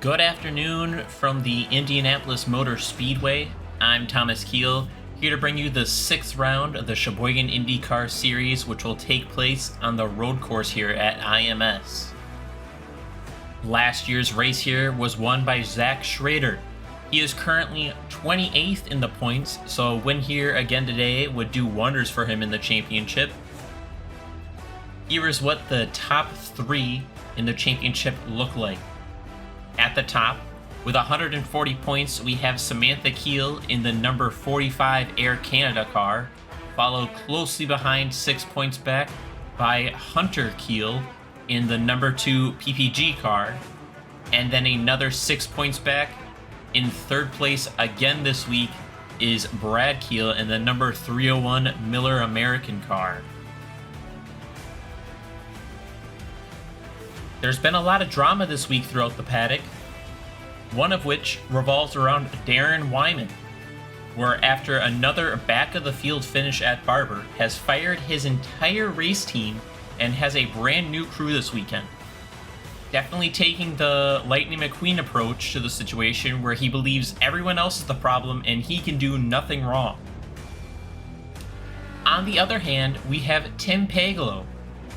Good afternoon from the Indianapolis Motor Speedway. I'm Thomas Keel, here to bring you the 6th round of the Sheboygan IndyCar series, which will take place on the road course here at IMS. Last year's race here was won by Zach Schrader. He is currently 28th in the points, so a win here again today would do wonders for him in the championship. Here is what the top 3 in the championship look like. At the top, with 140 points, we have Samantha Keel in the number 45 Air Canada car, followed closely behind 6 points back by Hunter Keel in the number 2 PPG car, and then another 6 points back. In third place again this week is Brad Keel in the number 301 Miller American car. There's been a lot of drama this week throughout the paddock, one of which revolves around Darren Wyman, where after another back-of-the-field finish at Barber, has fired his entire race team and has a brand new crew this weekend. Definitely taking the Lightning McQueen approach to the situation, where he believes everyone else is the problem and he can do nothing wrong. On the other hand, we have Tim Pagolo,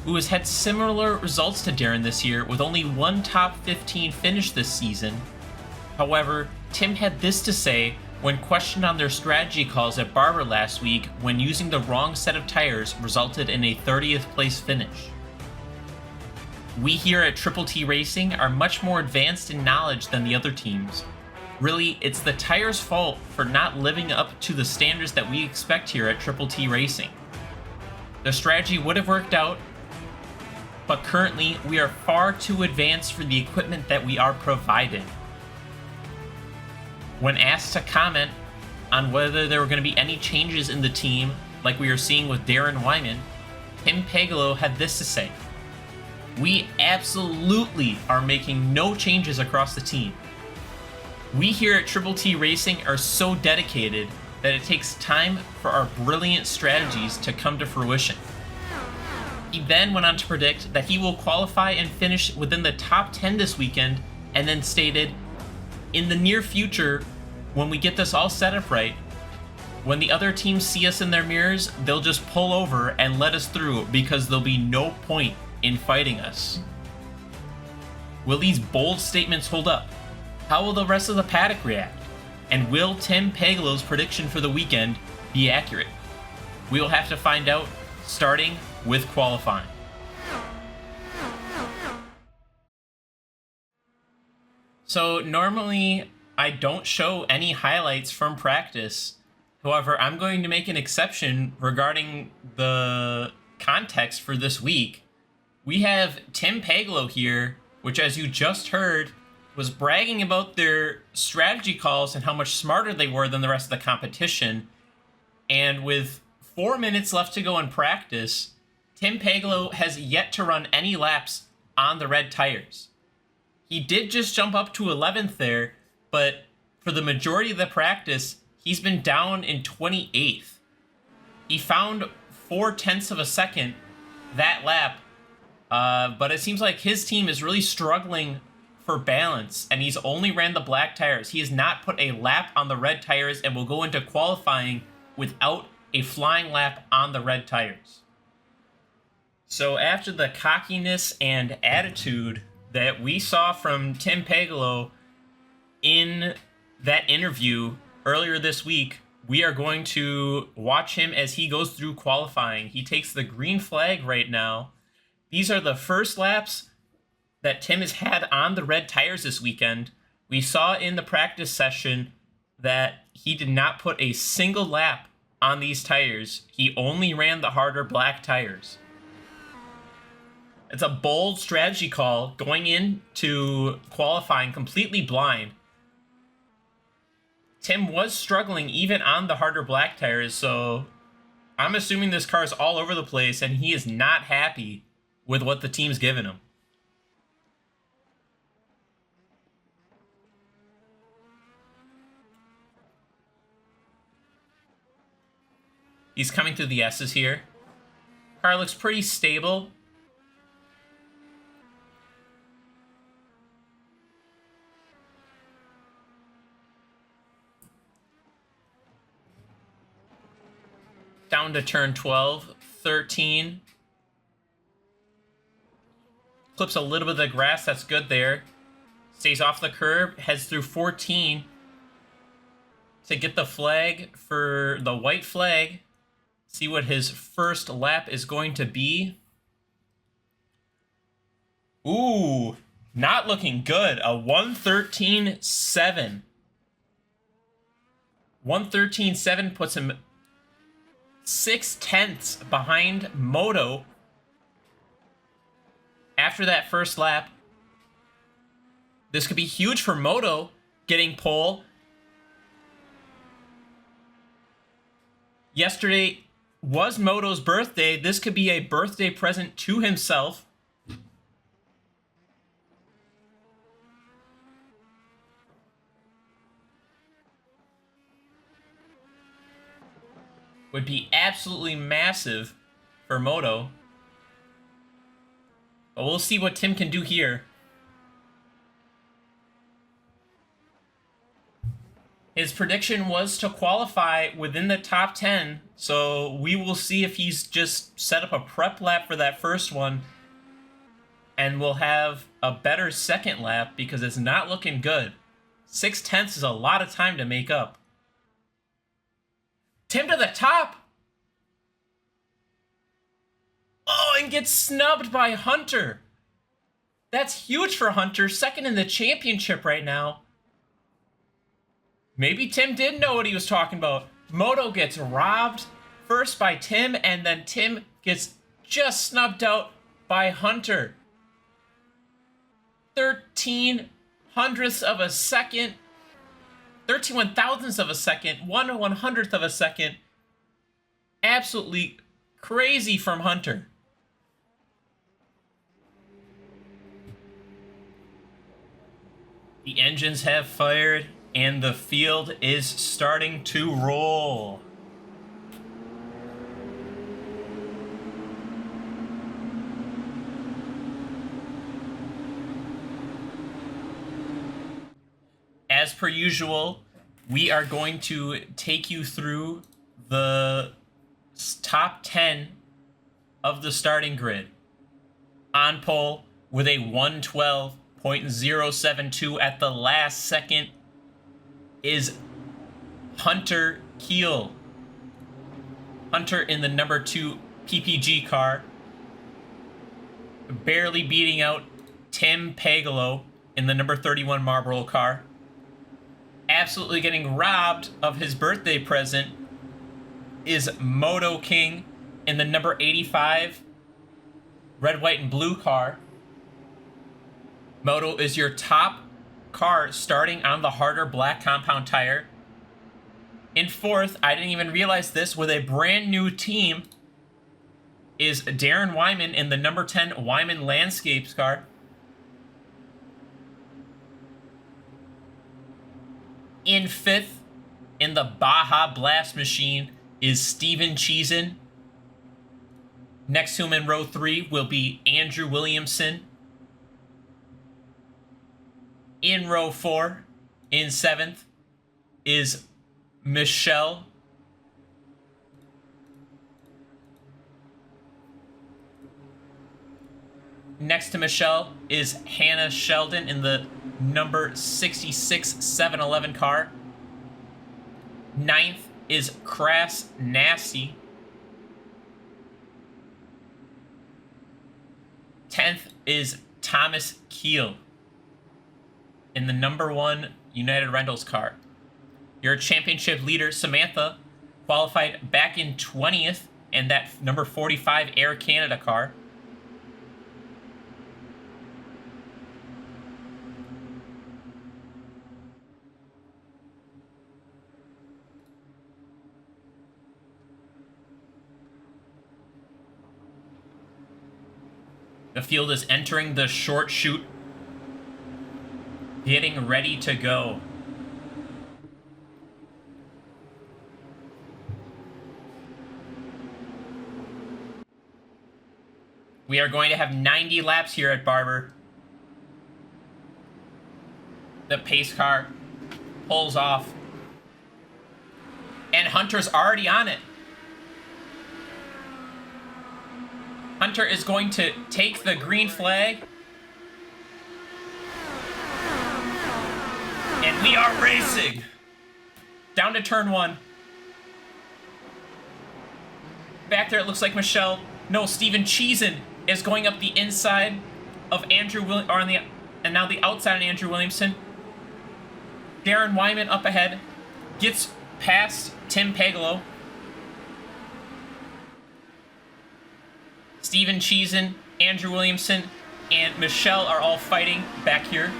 who has had similar results to Darren this year with only one top 15 finish this season. However, Tim had this to say when questioned on their strategy calls at Barber last week, when using the wrong set of tires resulted in a 30th place finish. We here at Triple T Racing are much more advanced in knowledge than the other teams. Really, it's the tires' fault for not living up to the standards that we expect here at Triple T Racing. The strategy would have worked out, but currently we are far too advanced for the equipment that we are provided. When asked to comment on whether there were going to be any changes in the team, like we are seeing with Darren Wyman, Tim Pagolo had this to say: "We absolutely are making no changes across the team. We here at Triple T Racing are so dedicated that it takes time for our brilliant strategies to come to fruition." He then went on to predict that he will qualify and finish within the top 10 this weekend, and then stated, "In the near future, when we get this all set up right, when the other teams see us in their mirrors, they'll just pull over and let us through because there'll be no point in fighting us." Will these bold statements hold up? How will the rest of the paddock react? And will Tim Pagolo's prediction for the weekend be accurate? We will have to find out, starting with qualifying. So normally I don't show any highlights from practice. However, I'm going to make an exception regarding the context for this week. We have Tim Pagolo here, which, as you just heard, was bragging about their strategy calls and how much smarter they were than the rest of the competition. And with 4 minutes left to go in practice, Tim Pagolo has yet to run any laps on the red tires. He did just jump up to 11th there, but for the majority of the practice, he's been down in 28th. He found 0.4 of a second that lap, but it seems like his team is really struggling for balance, and he's only ran the black tires. He has not put a lap on the red tires and will go into qualifying without a flying lap on the red tires. So after the cockiness and attitude that we saw from Tim Pagolo in that interview earlier this week, we are going to watch him as he goes through qualifying. He takes the green flag right now. These are the first laps that Tim has had on the red tires this weekend. We saw in the practice session that he did not put a single lap on these tires. He only ran the harder black tires. It's a bold strategy call going into qualifying completely blind. Tim was struggling even on the harder black tires, so I'm assuming this car is all over the place and he is not happy with what the team's given him. He's coming through the S's here. Car looks pretty stable. Down to turn 12, 13. Clips a little bit of the grass, that's good there. Stays off the curb, heads through 14 to get the flag for the white flag. See what his first lap is going to be. Ooh, not looking good. A 1:13.7. 1:13.7 puts him 0.6 behind Moto after that first lap. This could be huge for Moto getting pole. Yesterday was Moto's birthday. This could be a birthday present to himself. Would be absolutely massive for Moto. But we'll see what Tim can do here. His prediction was to qualify within the top 10, so we will see if he's just set up a prep lap for that first one, and we'll have a better second lap because it's not looking good. 0.6 is a lot of time to make up. Tim to the top! Oh, and gets snubbed by Hunter. That's huge for Hunter, second in the championship right now. Maybe Tim did know what he was talking about. Moto gets robbed first by Tim, and then Tim gets just snubbed out by Hunter. 13 hundredths of a second. 13 thousandths of a second. 1/100th of a second. Absolutely crazy from Hunter. The engines have fired, and the field is starting to roll. As per usual, we are going to take you through the top 10 of the starting grid. On pole with a 112.072 at the last second is Hunter Keel. Hunter in the number 2 PPG car, barely beating out Tim Pagolo in the number 31 Marlboro car. Absolutely getting robbed of his birthday present is Moto King in the number 85 red, white, and blue car. Moto is your top car starting on the harder black compound tire. In fourth, I didn't even realize this, with a brand new team is Darren Wyman in the number 10 Wyman Landscapes car. In fifth, in the Baja Blast machine, is Steven Cheesin. Next to him in row 3 will be Andrew Williamson. In row 4, in 7th, is Michelle. Next to Michelle is Hannah Sheldon in the number 66 711 car. 9th is Crass Nasty. 10th is Thomas Keel in the number 1 United Rentals car. Your championship leader, Samantha, qualified back in 20th in that number 45 Air Canada car. The field is entering the short chute, getting ready to go. We are going to have 90 laps here at Barber. The pace car pulls off, and Hunter's already on it. Hunter is going to take the green flag. And we are racing. Down to turn 1. Back there, it looks like Michelle. No, Steven Cheesin is going up the inside of Andrew and now the outside of Andrew Williamson. Darren Wyman up ahead. Gets past Tim Pagolo. Steven Cheesin, Andrew Williamson, and Michelle are all fighting back here.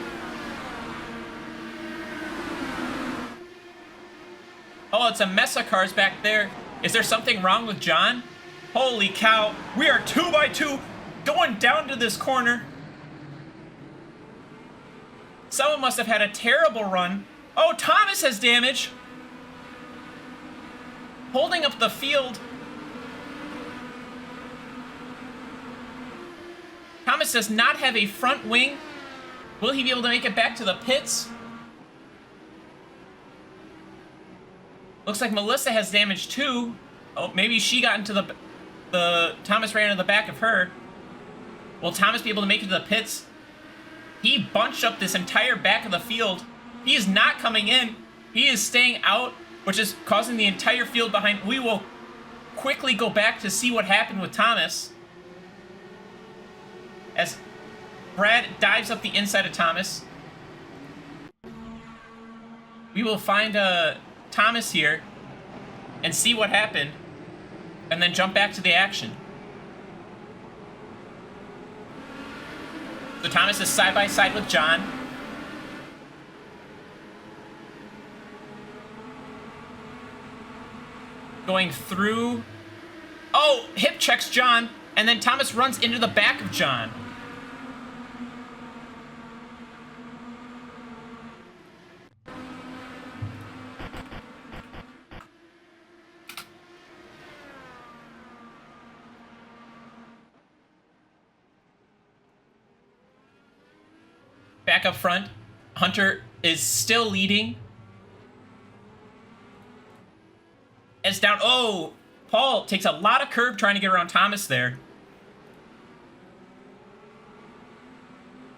Oh, it's a mess of cars back there. Is there something wrong with John? Holy cow. We are 2x2 going down to this corner. Someone must have had a terrible run. Oh, Thomas has damage. Holding up the field. Thomas does not have a front wing. Will he be able to make it back to the pits? Looks like Melissa has damage too. Oh, maybe she got into the Thomas ran into the back of her. Will Thomas be able to make it to the pits? He bunched up this entire back of the field. He is not coming in. He is staying out, which is causing the entire field behind. We will quickly go back to see what happened with Thomas. As Brad dives up the inside of Thomas. We will find Thomas here and see what happened, and then jump back to the action. So Thomas is side by side with John. Going through. Oh, hip checks John, and then Thomas runs into the back of John. Back up front, Hunter is still leading. It's down. Oh, Paul takes a lot of curb trying to get around Thomas there.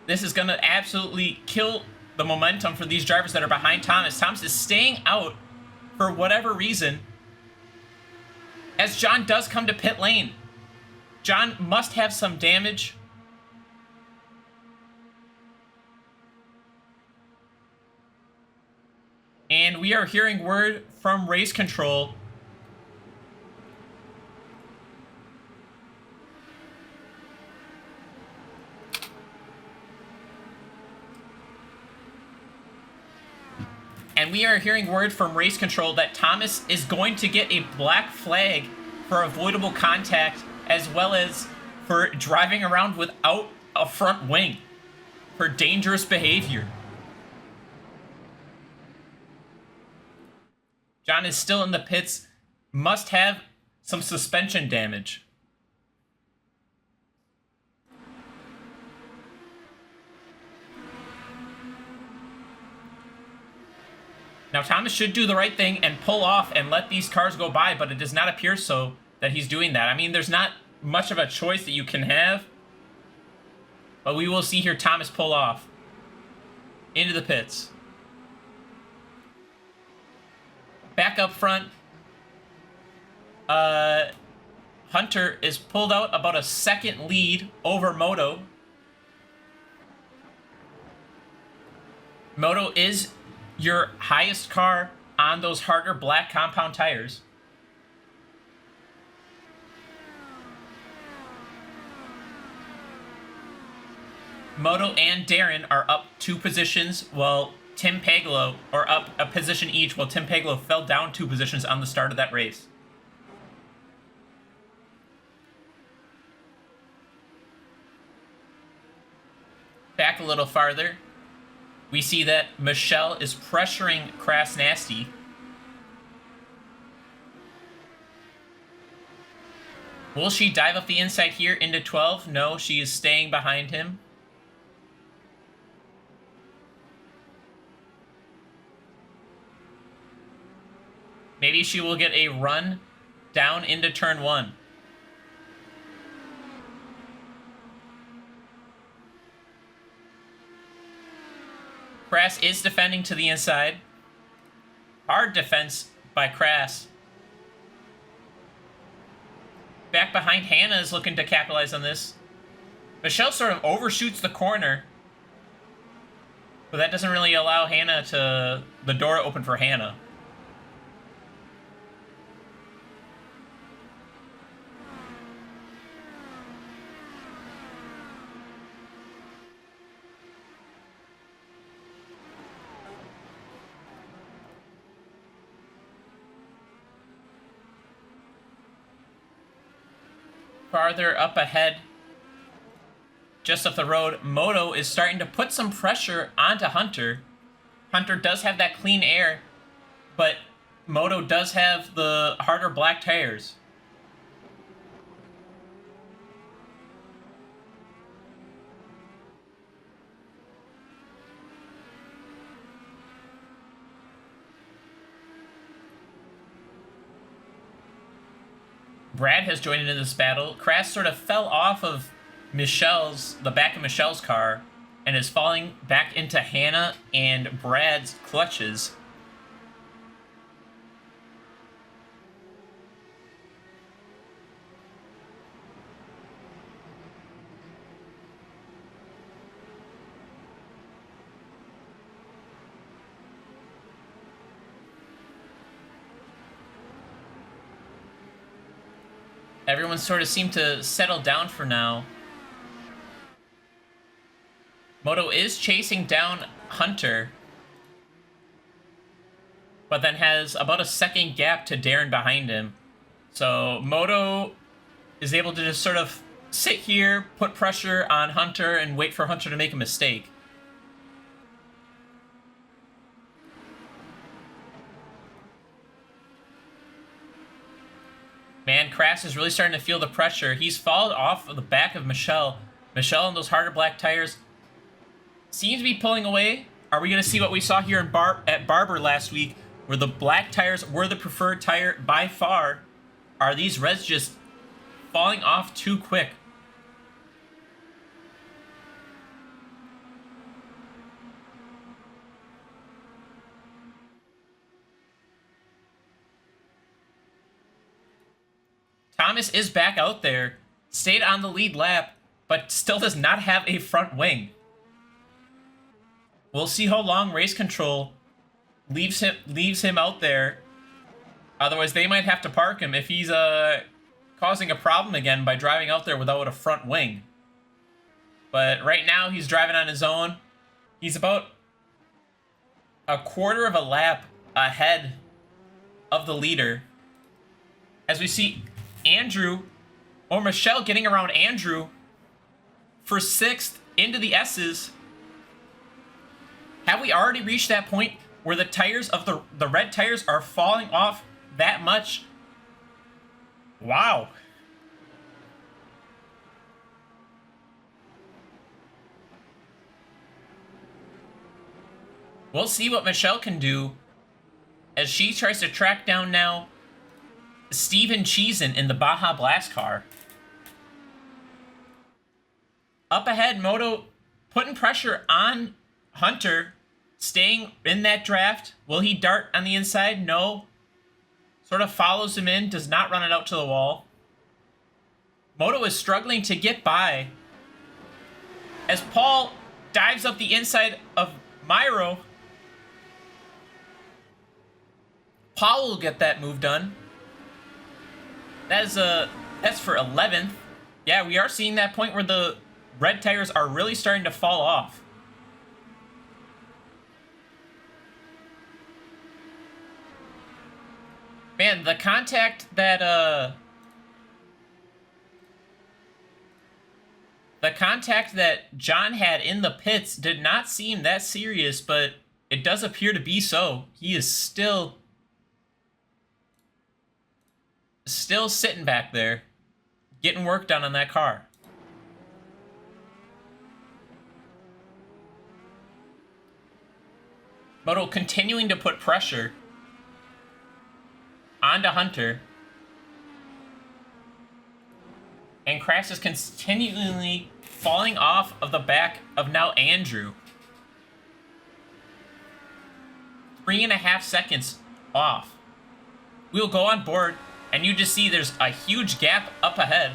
This is going to absolutely kill the momentum for these drivers that are behind Thomas. Thomas is staying out for whatever reason, as John does come to pit lane. John must have some damage. And we are hearing word from race control. And we are hearing word from race control that Thomas is going to get a black flag for avoidable contact, as well as for driving around without a front wing for dangerous behavior. John is still in the pits, must have some suspension damage. Now Thomas should do the right thing and pull off and let these cars go by, but it does not appear so that he's doing that. I mean, there's not much of a choice that you can have, but we will see here Thomas pull off into the pits. Back up front, Hunter is pulled out about a second lead over Moto. Moto is your highest car on those harder black compound tires. Moto and Darren are up 2 positions, while Tim Pagolo are up a position each, while Tim Pagolo fell down 2 positions on the start of that race. Back a little farther, we see that Michelle is pressuring Crass Nasty. Will she dive up the inside here into 12? No, she is staying behind him. Maybe she will get a run down into turn 1. Crass is defending to the inside. Hard defense by Crass. Back behind, Hannah is looking to capitalize on this. Michelle sort of overshoots the corner. But that doesn't really allow Hannah to... the door open for Hannah. Farther up ahead, just off the road, Moto is starting to put some pressure onto Hunter. Hunter does have that clean air, but Moto does have the harder black tires. Brad has joined into this battle. Crass sort of fell off of the back of Michelle's car and is falling back into Hannah and Brad's clutches. Everyone sort of seemed to settle down for now. Moto is chasing down Hunter, but then has about a second gap to Darren behind him. So Moto is able to just sort of sit here, put pressure on Hunter, and wait for Hunter to make a mistake. Man, Crass is really starting to feel the pressure. He's fallen off of the back of Michelle. Michelle and those harder black tires seems to be pulling away. Are we going to see what we saw here at Barber last week, where the black tires were the preferred tire by far? Are these reds just falling off too quick? Thomas is back out there, stayed on the lead lap, but still does not have a front wing. We'll see how long race control leaves him out there. Otherwise, they might have to park him if he's causing a problem again by driving out there without a front wing. But right now, he's driving on his own. He's about a quarter of a lap ahead of the leader. As we see Andrew, or Michelle, getting around Andrew for 6th into the S's. Have we already reached that point where the tires of the red tires are falling off that much? Wow. We'll see what Michelle can do as she tries to track down now Steven Cheesin in the Baja Blast car. Up ahead, Moto putting pressure on Hunter, staying in that draft. Will he dart on the inside? No. Sort of follows him in, does not run it out to the wall. Moto is struggling to get by as Paul dives up the inside of Myro. Paul will get that move done. That's for 11th. Yeah, we are seeing that point where the red tires are really starting to fall off. Man, the contact that John had in the pits did not seem that serious, but it does appear to be so. He is still sitting back there, getting work done on that car. Moto continuing to put pressure onto Hunter. And Crass is continually falling off of the back of now Andrew. 3.5 seconds off. We'll go on board, and you just see there's a huge gap up ahead.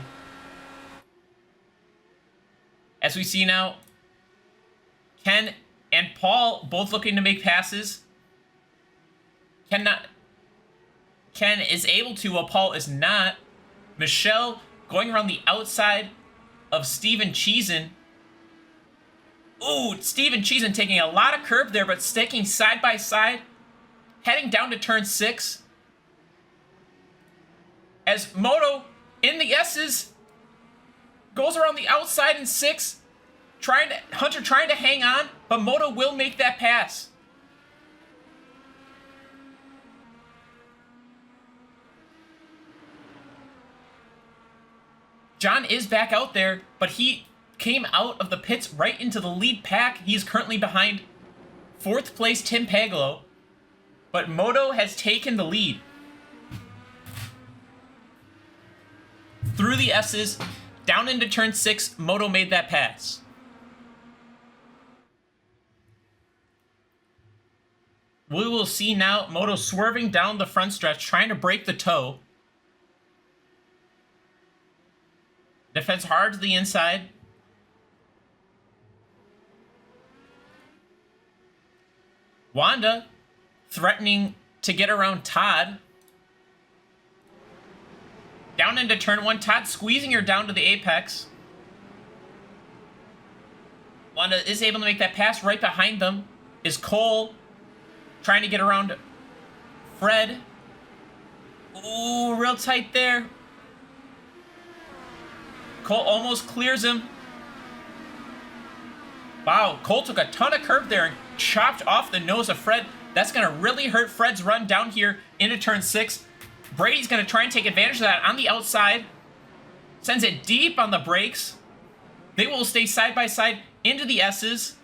As we see now, Ken and Paul both looking to make passes. Ken is able to, while Paul is not. Michelle going around the outside of Steven Cheesin. Ooh, Steven Cheesin taking a lot of curb there, but sticking side by side, heading down to turn 6. As Moto in the S's goes around the outside in 6, Hunter trying to hang on, but Moto will make that pass. John is back out there, but he came out of the pits right into the lead pack. He's currently behind 4th place Tim Paglo, but Moto has taken the lead. Through the S's, down into turn 6, Moto made that pass. We will see now Moto swerving down the front stretch, trying to break the toe. Defends hard to the inside. Wanda threatening to get around Todd. Down into turn 1. Todd squeezing her down to the apex. Wanda is able to make that pass. Right behind them is Cole trying to get around Fred. Ooh, real tight there. Cole almost clears him. Wow, Cole took a ton of curb there and chopped off the nose of Fred. That's going to really hurt Fred's run down here into turn 6. Brady's going to try and take advantage of that on the outside. Sends it deep on the brakes. They will stay side by side into the S's.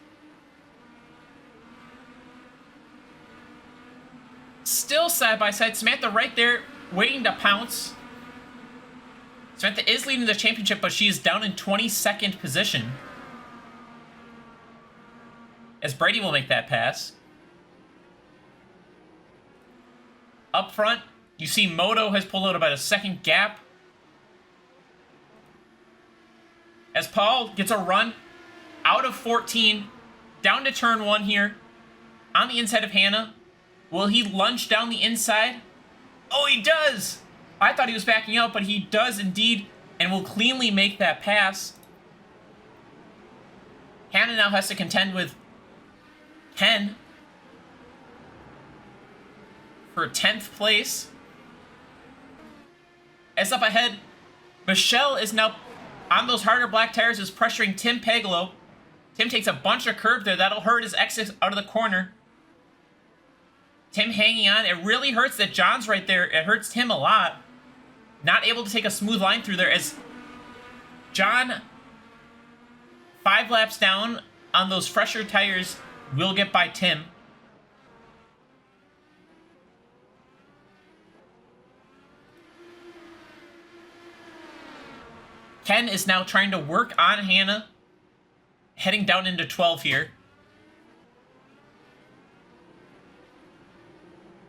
Still side by side. Samantha right there waiting to pounce. Samantha is leading the championship, but she is down in 22nd position. As Brady will make that pass. Up front, you see Moto has pulled out about a second gap. As Paul gets a run out of 14, down to turn 1 here, on the inside of Hannah. Will he lunge down the inside? Oh, he does! I thought he was backing out, but he does indeed, and will cleanly make that pass. Hannah now has to contend with Ken for 10th place. As up ahead, Michelle is now on those harder black tires, is pressuring Tim Paglo. Tim takes a bunch of curb there. That'll hurt his exit out of the corner. Tim hanging on. It really hurts that John's right there. It hurts Tim a lot. Not able to take a smooth line through there as John, 5 laps down on those fresher tires, will get by Tim. Ken is now trying to work on Hannah, heading down into 12 here.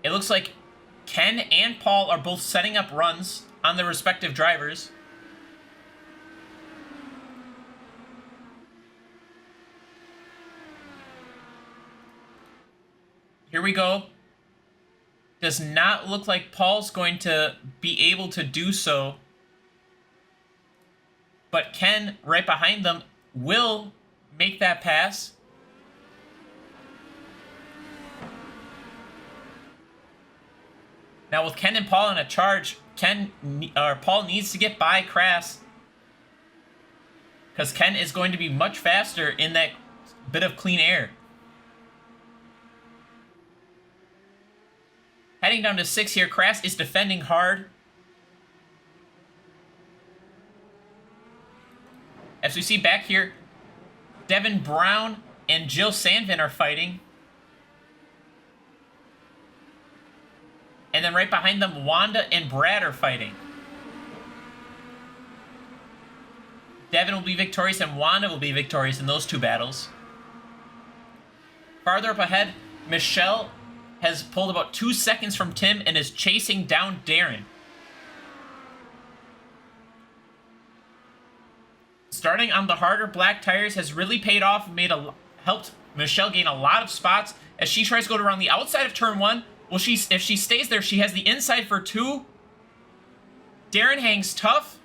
It looks like Ken and Paul are both setting up runs on their respective drivers. Here we go. Does not look like Paul's going to be able to do so. But Ken, right behind them, will make that pass. Now with Ken and Paul in a charge, Paul needs to get by Crass, because Ken is going to be much faster in that bit of clean air. Heading down to 6 here, Crass is defending hard. As we see back here, Devin Brown and Jill Sandvin are fighting. And then right behind them, Wanda and Brad are fighting. Devin will be victorious and Wanda will be victorious in those 2 battles. Farther up ahead, Michelle has pulled about 2 seconds from Tim and is chasing down Darren. Starting on the harder black tires has really paid off and helped Michelle gain a lot of spots as she tries to go around the outside of turn 1. Well, if she stays there, she has the inside for 2. Darren hangs tough.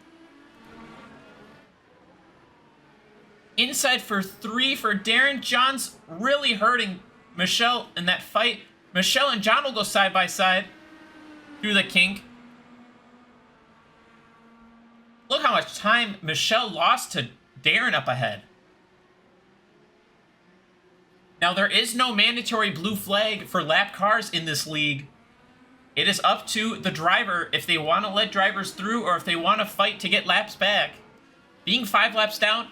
Inside for 3 for Darren. John's really hurting Michelle in that fight. Michelle and John will go side by side through the kink. Look how much time Michelle lost to Darren up ahead. Now, there is no mandatory blue flag for lap cars in this league. It is up to the driver if they want to let drivers through or if they want to fight to get laps back. Being 5 laps down,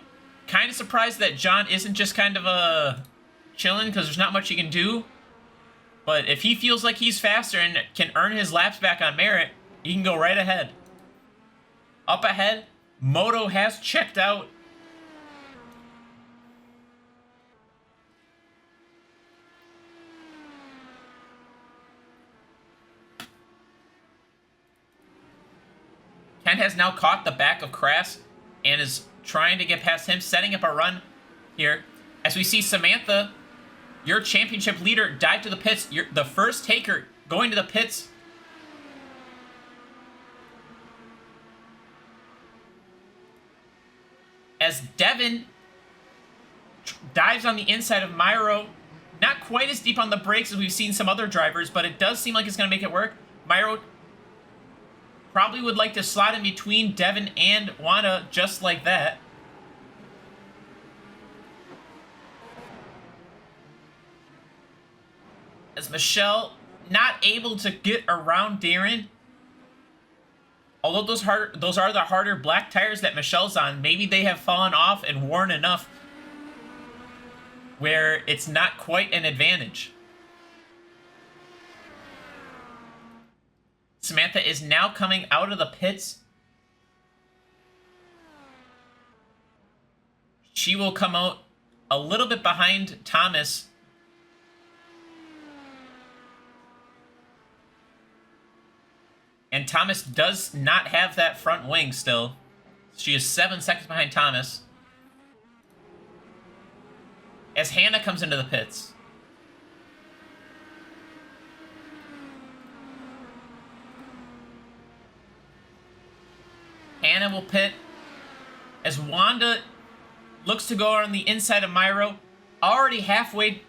kind of surprised that John isn't just kind of chilling because there's not much he can do. But if he feels like he's faster and can earn his laps back on merit, he can go right ahead. Up ahead, Moto has checked out. Ken has now caught the back of Crass and is trying to get past him, setting up a run here. As we see Samantha, your championship leader, dive to the pits. You're the first taker going to the pits. As Devin dives on the inside of Myro. Not quite as deep on the brakes as we've seen some other drivers, but it does seem like it's going to make it work. Myro probably would like to slot in between Devin and Wanda just like that. As Michelle not able to get around Darren. Although those are the harder black tires that Michelle's on, maybe they have fallen off and worn enough where it's not quite an advantage. Samantha is now coming out of the pits. She will come out a little bit behind Thomas. And Thomas does not have that front wing still. She is 7 seconds behind Thomas. As Hannah comes into the pits. Hannah will pit. As Wanda looks to go on the inside of Myro. Already halfway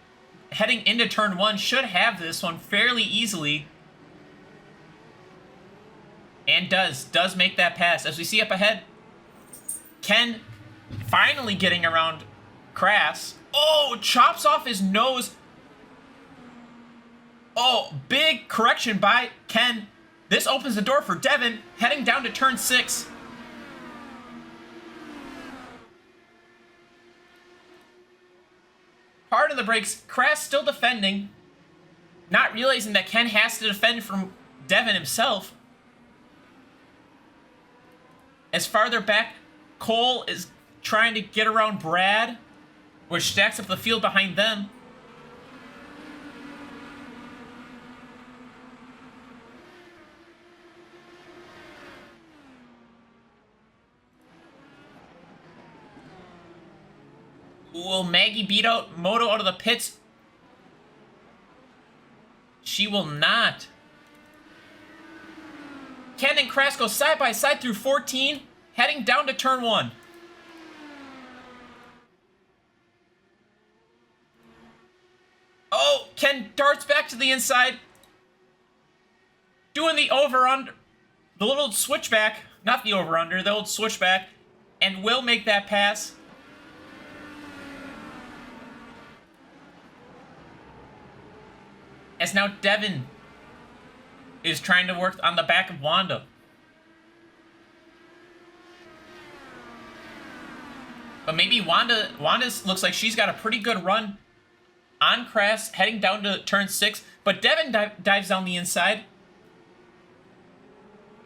heading into turn 1. Should have this one fairly easily. And does make that pass. As we see up ahead, Ken finally getting around Crass. Oh, chops off his nose. Oh, big correction by Ken. This opens the door for Devin, heading down to turn 6. Hard on the brakes, Crass still defending. Not realizing that Ken has to defend from Devin himself. As farther back, Cole is trying to get around Brad, which stacks up the field behind them. Will Maggie beat out Moto out of the pits? She will not. Ken and Crass go side by side through 14, heading down to turn 1. Oh, Ken darts back to the inside. Doing the over-under. The little switchback. Not the over-under, the old switchback. And will make that pass. As now Devin is trying to work on the back of Wanda. But maybe Wanda looks like she's got a pretty good run on Crass, heading down to turn 6. But Devin dives down the inside.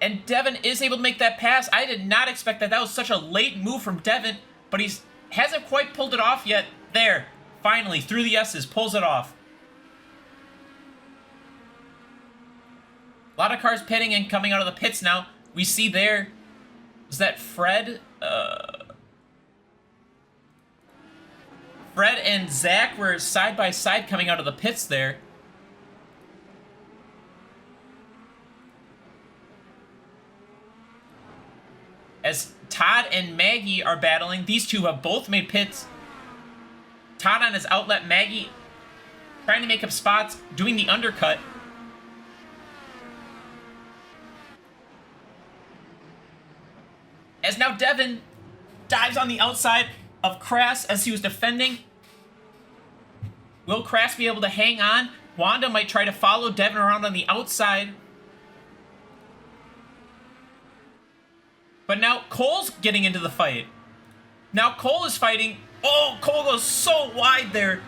And Devin is able to make that pass. I did not expect that. That was such a late move from Devin. But he hasn't quite pulled it off yet. There. Finally, through the S's, pulls it off. A lot of cars pitting and coming out of the pits now. We see there, was that Fred? Fred and Zach were side by side coming out of the pits there. As Todd and Maggie are battling, these two have both made pits. Todd on his outlet, Maggie trying to make up spots, doing the undercut. As now Devin dives on the outside of Crass as he was defending. Will Crass be able to hang on? Wanda might try to follow Devin around on the outside. But now Cole's getting into the fight. Now Cole is fighting. Oh, Cole goes so wide there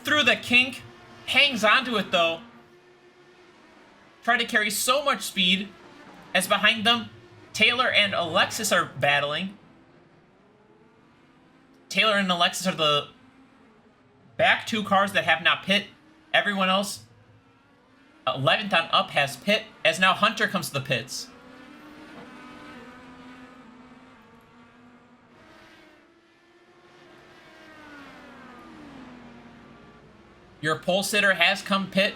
through the kink. Hangs onto it though. Try to carry so much speed as behind them Taylor and Alexis are battling. Taylor and Alexis are the back two cars that have not pit. Everyone else, 11th on up, has pit, as now Hunter comes to the pits. Your pole sitter has come pit.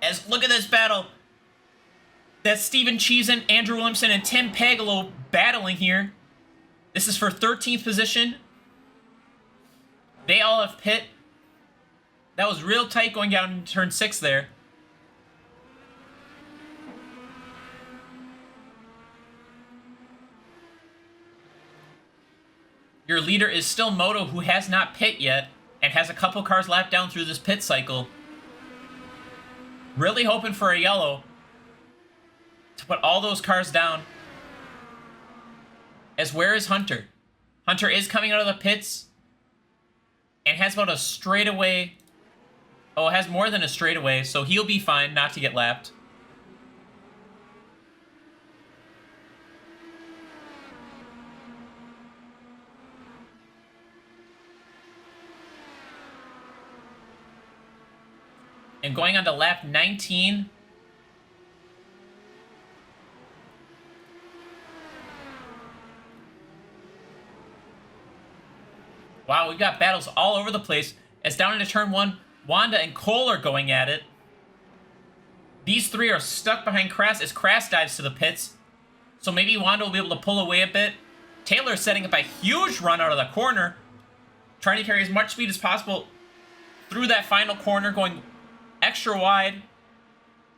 As look at this battle. That's Steven Cheeson, Andrew Williamson, and Tim Pagolo battling here. This is for 13th position. They all have pit. That was real tight going down in turn 6 there. Your leader is still Moto, who has not pit yet, and has a couple cars lapped down through this pit cycle. Really hoping for a yellow to put all those cars down. As where is Hunter? Hunter is coming out of the pits and has about a straightaway. Oh, it has more than a straightaway, so he'll be fine not to get lapped. And going on to lap 19. Wow, we've got battles all over the place. As down into turn 1, Wanda and Cole are going at it. These three are stuck behind Crass as Crass dives to the pits. So maybe Wanda will be able to pull away a bit. Taylor setting up a huge run out of the corner. Trying to carry as much speed as possible through that final corner, going extra wide.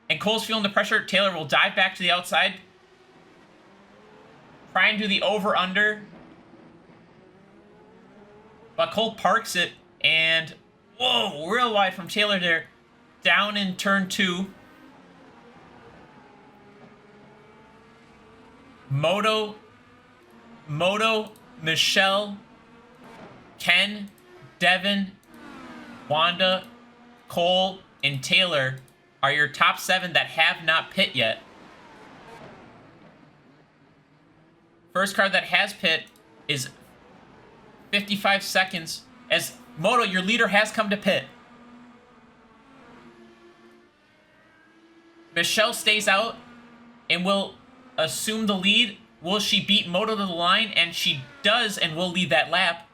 And Cole's feeling the pressure. Taylor will dive back to the outside. Try and do the over-under. But Cole parks it. And, whoa, real wide from Taylor there. Down in turn 2. Moto, Michelle, Ken, Devin, Wanda, Cole, and Taylor are your top 7 that have not pit yet. First car that has pit is 55 seconds. As Moto, your leader, has come to pit. Michelle stays out and will assume the lead. Will she beat Moto to the line? And she does, and will lead that lap.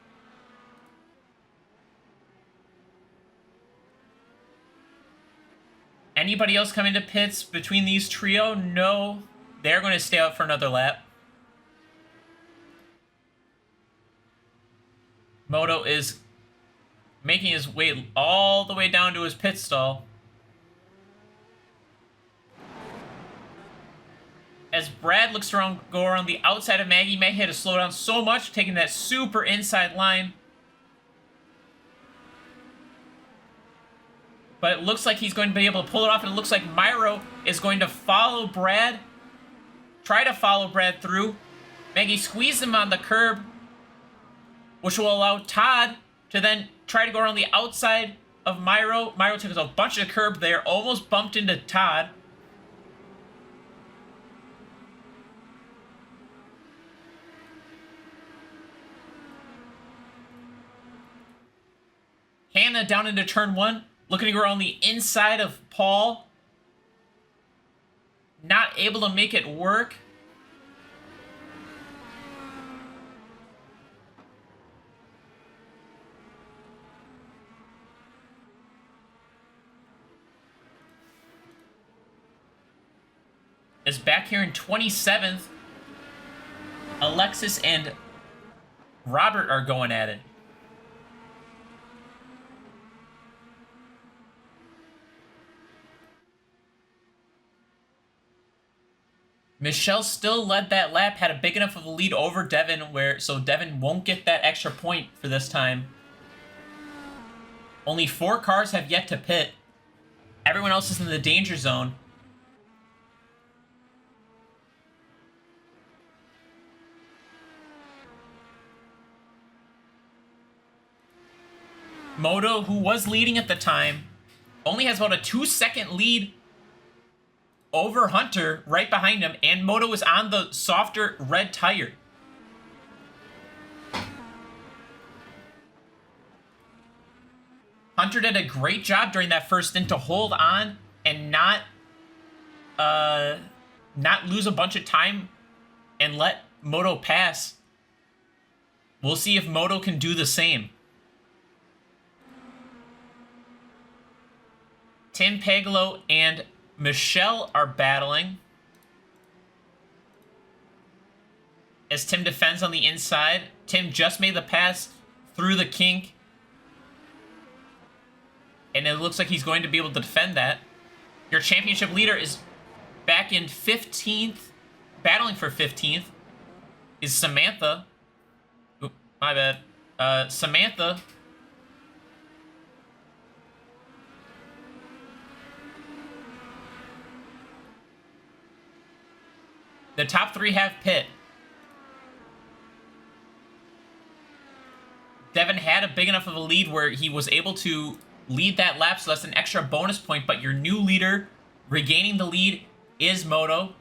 Anybody else coming to pits between these trio? No. They're going to stay out for another lap. Moto is making his way all the way down to his pit stall. As Brad looks around, go around the outside of Maggie. Maggie had to slow down so much, taking that super inside line. But it looks like he's going to be able to pull it off, and it looks like Myro is going to follow Brad. Try to follow Brad through. Maggie squeezed him on the curb, which will allow Todd to then try to go around the outside of Myro. Myro took a bunch of curb there, almost bumped into Todd. Hannah down into turn 1. Looking to go around the inside of Paul. Not able to make it work. Is back here in 27th. Alexis and Robert are going at it. Michelle still led that lap, had a big enough of a lead over Devin so Devin won't get that extra point for this time. Only 4 cars have yet to pit. Everyone else is in the danger zone. Moto, who was leading at the time, only has about a 2-second lead over Hunter right behind him, and Moto is on the softer red tire. Hunter did a great job during that first stint to hold on and not lose a bunch of time and let Moto pass. We'll see if Moto can do the same. Tim Pagolo and Michelle are battling as Tim defends on the inside. Tim just made the pass through the kink, and it looks like he's going to be able to defend that. Your championship leader is back in 15th, battling for 15th, is Samantha. Oop, my bad. Samantha. The top 3 have pit. Devin had a big enough of a lead where he was able to lead that lap, so that's an extra bonus point, but your new leader regaining the lead is Moto.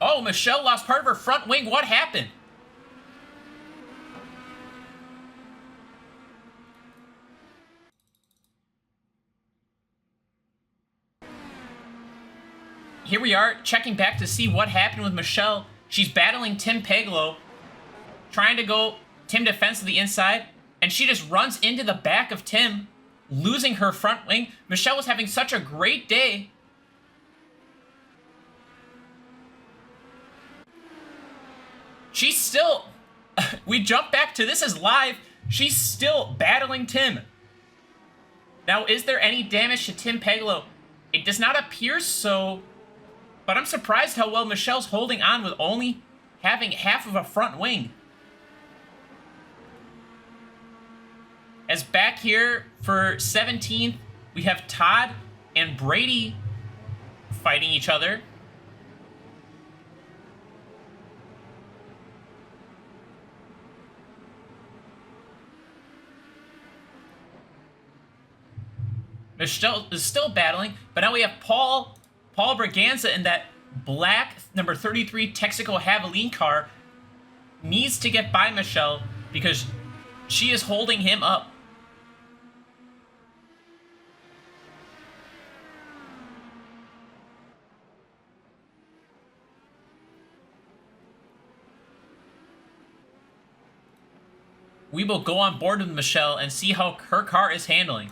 Oh, Michelle lost part of her front wing. What happened? Here we are, checking back to see what happened with Michelle. She's battling Tim Pagolo, trying to go Tim defense to the inside, and she just runs into the back of Tim, losing her front wing. Michelle was having such a great day. She's still, we jump back to this is live, she's still battling Tim. Now, is there any damage to Tim Pagolo? It does not appear so, but I'm surprised how well Michelle's holding on with only having half of a front wing. As back here for 17th, we have Todd and Brady fighting each other. Michelle is still battling, but now we have Paul Braganza in that black number 33 Texaco Javelin car. Needs to get by Michelle because she is holding him up. We will go on board with Michelle and see how her car is handling.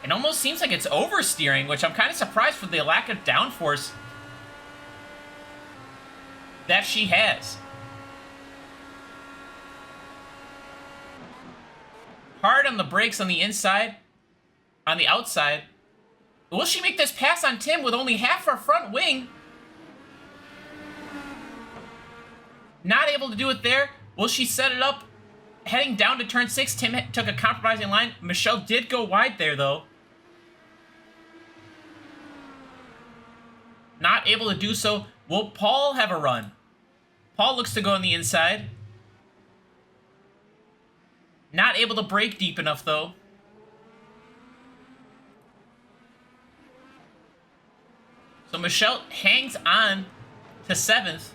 It almost seems like it's oversteering, which I'm kind of surprised for the lack of downforce that she has. Hard on the brakes on the inside, on the outside. Will she make this pass on Tim with only half her front wing? Not able to do it there. Will she set it up? Heading down to turn 6, Tim took a compromising line. Michelle did go wide there, though. Not able to do so. Will Paul have a run? Paul looks to go on the inside. Not able to brake deep enough, though. So Michelle hangs on to 7th.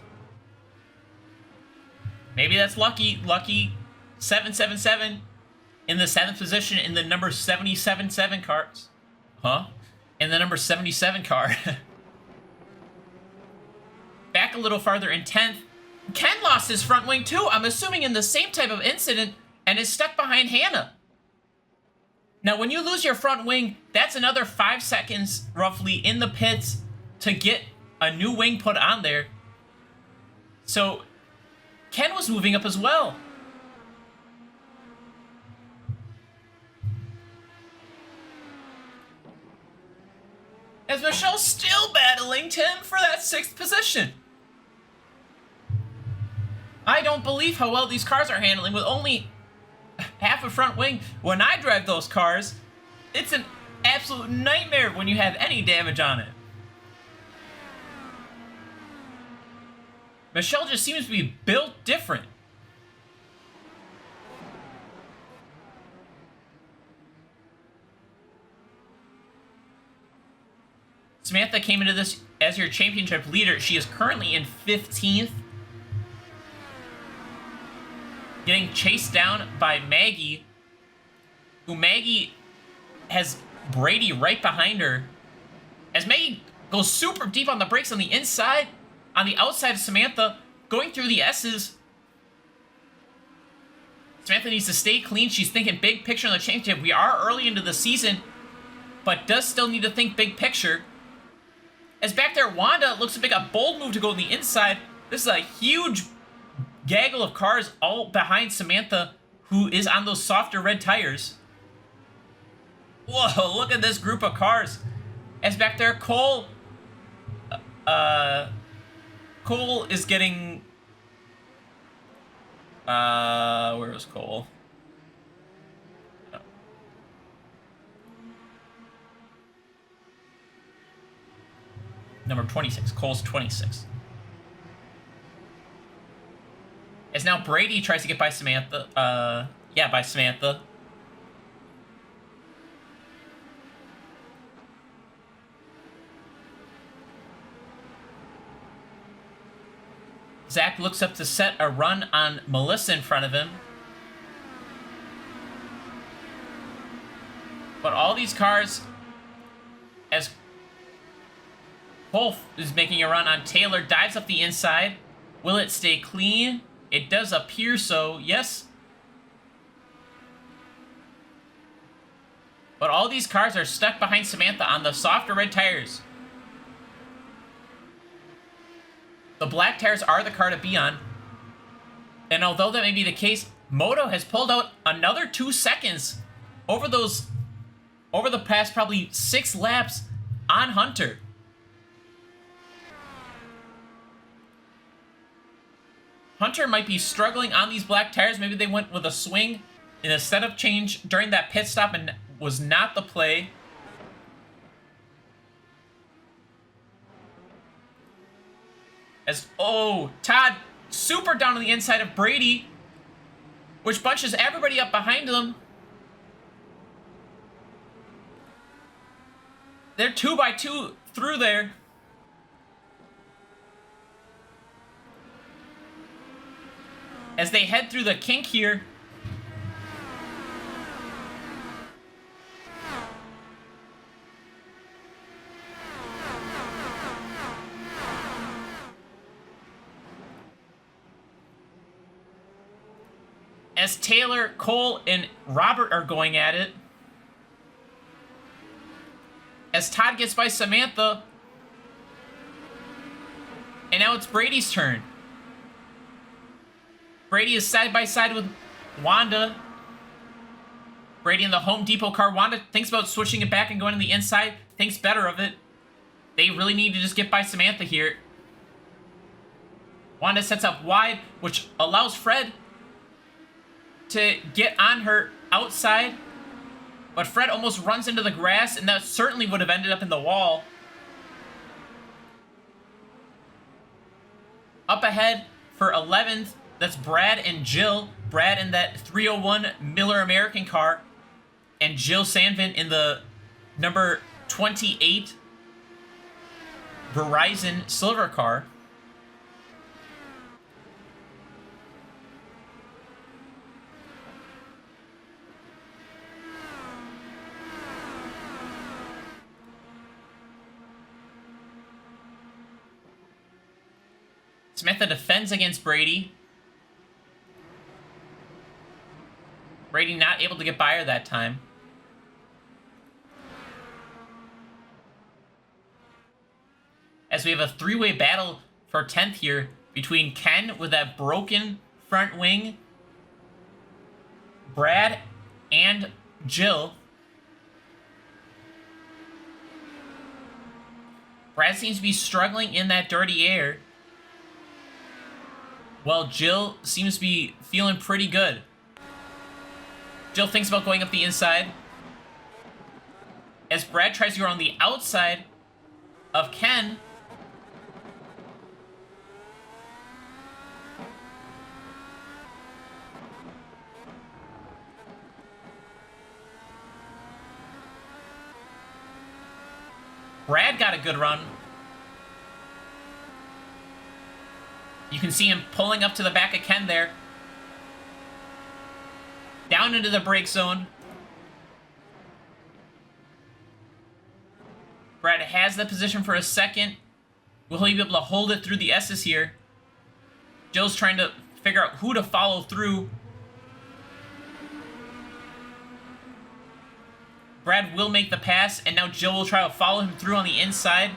Maybe that's lucky. Lucky 777 in the 7th position in the number 77 cars. Huh? In the number 77 car. Back a little farther in 10th. Ken lost his front wing too. I'm assuming in the same type of incident and is stuck behind Hannah. Now, when you lose your front wing, that's another 5 seconds roughly in the pits to get a new wing put on there. So Ken was moving up as well. As Michelle's still battling Tim for that 6th position. I don't believe how well these cars are handling with only half a front wing. When I drive those cars, it's an absolute nightmare when you have any damage on it. Michelle just seems to be built different. Samantha came into this as your championship leader. She is currently in 15th. Getting chased down by Maggie. Who Maggie has Brady right behind her. As Maggie goes super deep on the brakes on the inside. On the outside of Samantha, going through the S's. Samantha needs to stay clean. She's thinking big picture in the championship. We are early into the season, but does still need to think big picture. As back there, Wanda looks to make a bold move to go on the inside. This is a huge gaggle of cars all behind Samantha, who is on those softer red tires. Whoa, look at this group of cars. As back there, Cole is getting... where was Cole? Oh. Number 26. Cole's 26. As now Brady tries to get by Samantha. By Samantha. Zach looks up to set a run on Melissa in front of him. But all these cars, as Cole is making a run on Taylor, dives up the inside. Will it stay clean? It does appear so, yes. But all these cars are stuck behind Samantha on the softer red tires. The black tires are the car to be on. And although that may be the case, Moto has pulled out another 2 seconds over the past probably 6 laps on Hunter. Hunter might be struggling on these black tires. Maybe they went with a swing in a setup change during that pit stop and was not the play. Todd super down on the inside of Brady, which bunches everybody up behind them. They're 2 by 2 through there. As they head through the kink here. As Taylor, Cole, and Robert are going at it. As Todd gets by Samantha. And now it's Brady's turn. Brady is side by side with Wanda. Brady in the Home Depot car. Wanda thinks about switching it back and going to the inside. thinks better of it. They really need to just get by Samantha here. Wanda sets up wide, which allows Fred to get on her outside. But Fred almost runs into the grass, and that certainly would have ended up in the wall. Up ahead for 11th, that's Brad and Jill. Brad in that 301 Miller American car, and Jill Sandvin in the number 28 Verizon silver car. Samantha defends against Brady. Brady not able to get by her that time. As we have a three-way battle for 10th here between Ken with that broken front wing, Brad, and Jill. Brad seems to be struggling in that dirty air, while Jill seems to be feeling pretty good. Jill thinks about going up the inside, as Brad tries to go on the outside of Ken. Brad got a good run. You can see him pulling up to the back of Ken there. Down into the brake zone. Brad has the position for a second. Will he be able to hold it through the S's here? Jill's trying to figure out who to follow through. Brad will make the pass, and now Jill will try to follow him through on the inside.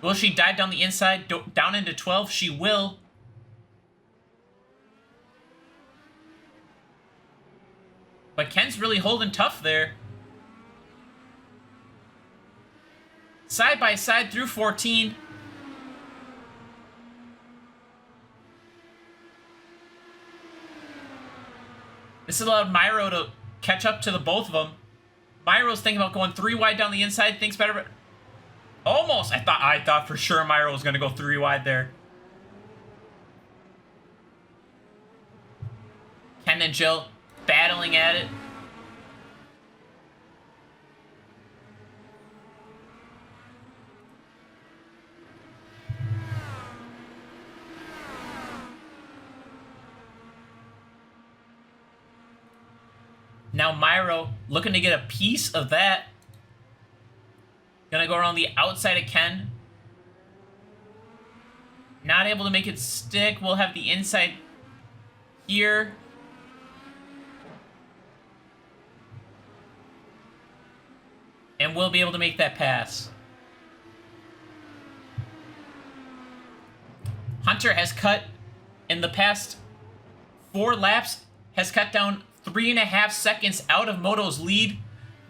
Will she dive down the inside, down into 12? She will. But Ken's really holding tough there. Side by side through 14. This allowed Myro to catch up to the both of them. Myro's thinking about going 3 wide down the inside. Thinks better, but almost. I thought for sure Myro was going to go 3 wide there. Ken and Jill battling at it. Now Myro looking to get a piece of that. Gonna go around the outside of Ken. Not able to make it stick. We'll have the inside here. And we'll be able to make that pass. Hunter has cut, in the past 4 laps, has cut down 3.5 seconds out of Moto's lead.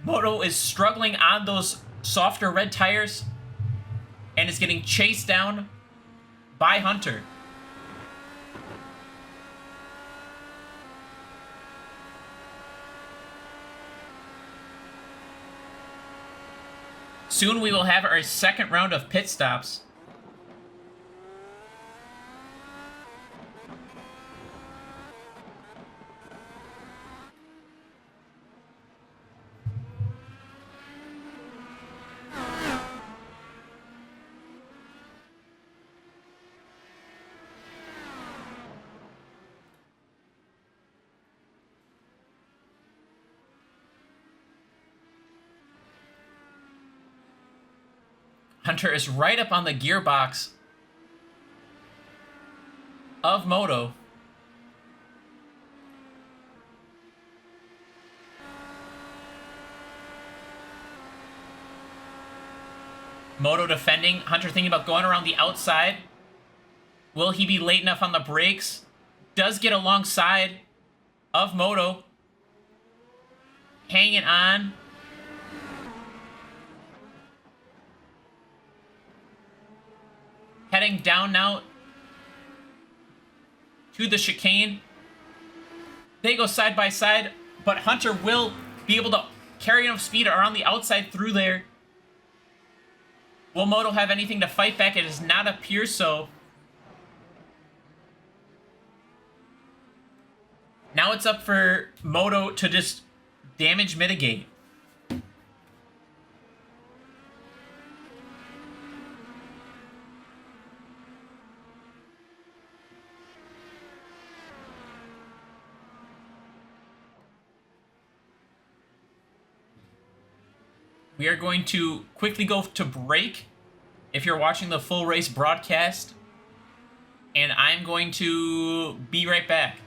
Moto is struggling on those softer red tires and is getting chased down by Hunter. Soon we will have our second round of pit stops. Hunter is right up on the gearbox of Moto. Moto defending. Hunter thinking about going around the outside. Will he be late enough on the brakes? Does get alongside of Moto. Hanging on. Heading down now to the chicane. They go side by side, but Hunter will be able to carry enough speed around the outside through there. Will Moto have anything to fight back? It does not appear so. Now it's up for Moto to just damage mitigate. We are going to quickly go to break if you're watching the full race broadcast, and I'm going to be right back.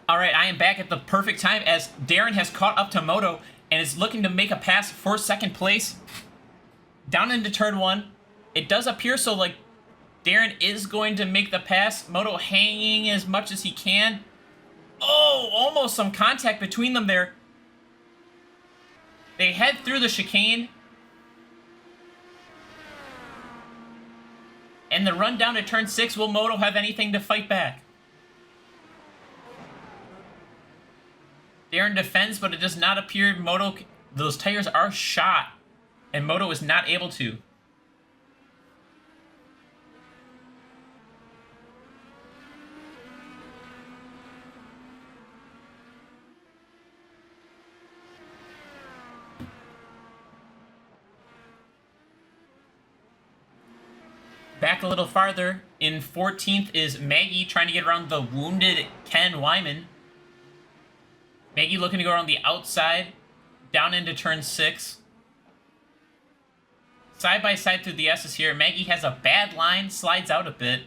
All right, I am back at the perfect time as Darren has caught up to Moto and is looking to make a pass for second place. Down into turn one. It does appear so like Darren is going to make the pass. Moto hanging as much as he can. Oh, almost some contact between them there. They head through the chicane. And the run down to turn 6, will Moto have anything to fight back? Darren defends, but it does not appear Moto... Those tires are shot, and Moto is not able to. Back a little farther, in 14th is Maggie trying to get around the wounded Ken Wyman. Maggie looking to go around the outside, down into turn 6. Side by side through the S's here. Maggie has a bad line, slides out a bit.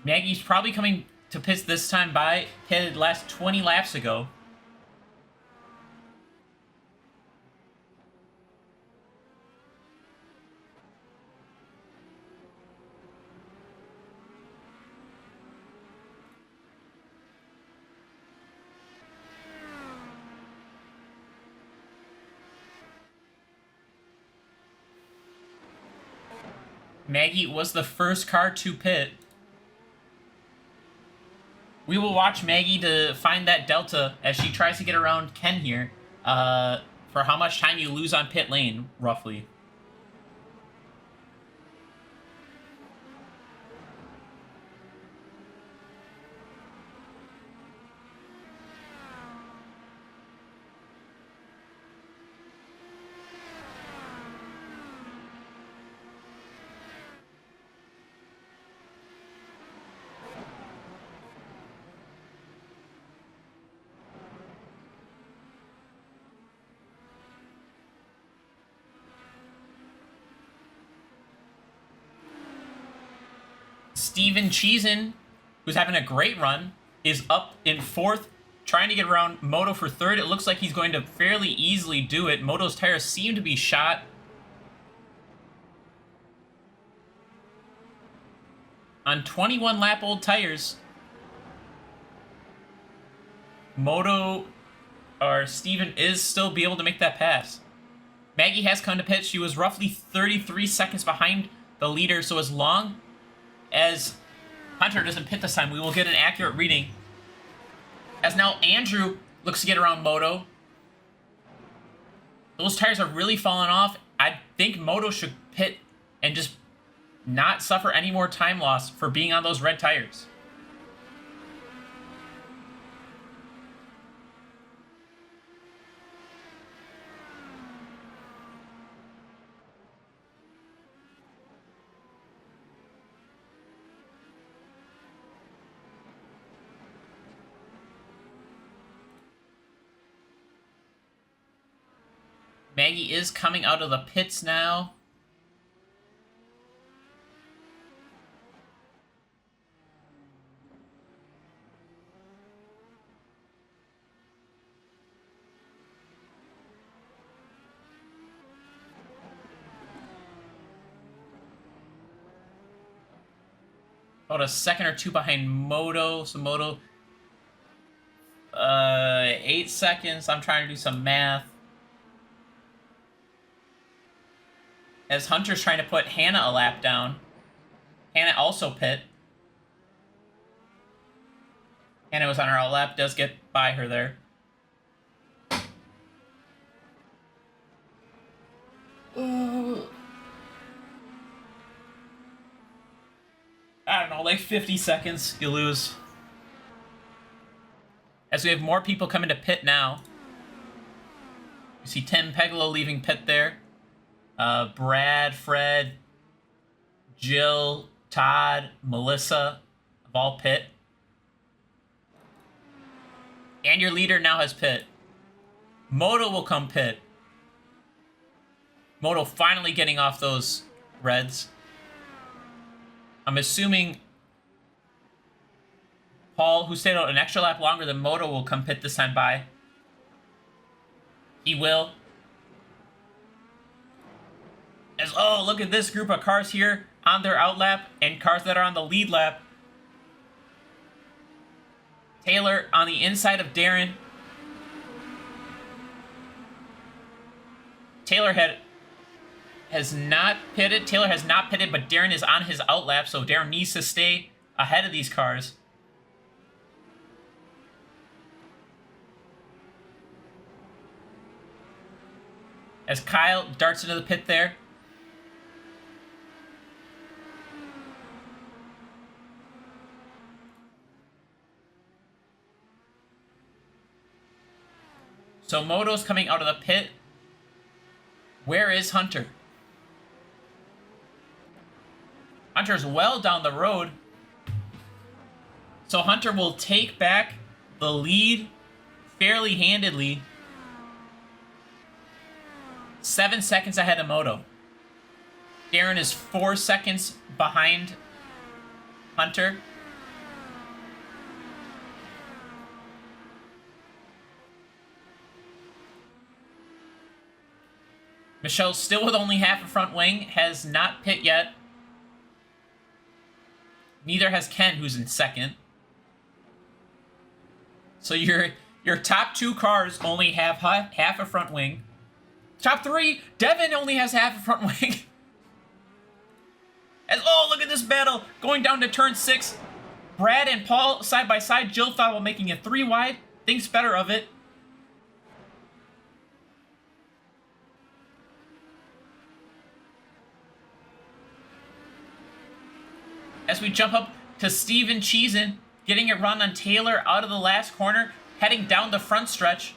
Maggie's probably coming to pits this time by, headed last 20 laps ago. Maggie was the first car to pit. We will watch Maggie to find that delta as she tries to get around Ken here for how much time you lose on pit lane, roughly. Steven Cheesin, who's having a great run, is up in 4th, trying to get around Moto for 3rd. It looks like he's going to fairly easily do it. Moto's tires seem to be shot. On 21 lap old tires, Moto or Steven is still be able to make that pass. Maggie has come to pit. She was roughly 33 seconds behind the leader, so as long as Hunter doesn't pit this time, we will get an accurate reading. As now Andrew looks to get around Moto. Those tires are really falling off. I think Moto should pit and just not suffer any more time loss for being on those red tires. Maggie is coming out of the pits now. About a second or two behind Moto. So Moto, 8 seconds. I'm trying to do some math. As Hunter's trying to put Hannah a lap down. Hannah also pit. Hannah was on her lap, does get by her there. I don't know, like 50 seconds you lose. As we have more people coming to pit now. You see Tim Peglow leaving pit there. Brad, Fred, Jill, Todd, Melissa have all pit. And your leader now has pit. Moto will come pit. Moto finally getting off those reds. I'm assuming Paul, who stayed out an extra lap longer than Moto, will come pit this time by. He will. As, oh, look at this group of cars here on their out lap and cars that are on the lead lap. Taylor on the inside of Darren. Taylor has not pitted. Taylor has not pitted, but Darren is on his out lap, so Darren needs to stay ahead of these cars. As Kyle darts into the pit there. So Moto's coming out of the pit. Where is Hunter? Hunter's well down the road. So Hunter will take back the lead fairly handedly. 7 seconds ahead of Moto. Darren is 4 seconds behind Hunter. Michelle still with only half a front wing, has not pit yet. Neither has Ken, who's in second. So your top two cars only have half a front wing. Top three, Devin only has half a front wing. As, oh, look at this battle going down to turn 6. Brad and Paul side by side. Jill thought about making it 3 wide. Thinks better of it. As we jump up to Steven Cheesin, getting a run on Taylor out of the last corner, heading down the front stretch.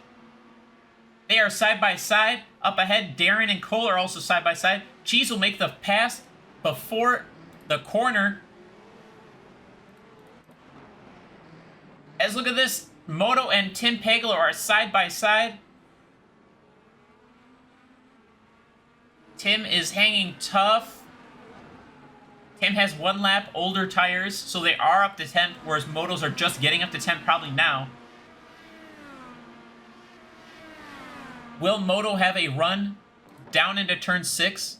They are side by side. Up ahead, Darren and Cole are also side by side. Cheese will make the pass before the corner. As look at this, Moto and Tim Pagler are side by side. Tim is hanging tough. Tim has 1 lap older tires, so they are up to 10, whereas Motos are just getting up to 10 probably now. Will Moto have a run down into turn 6?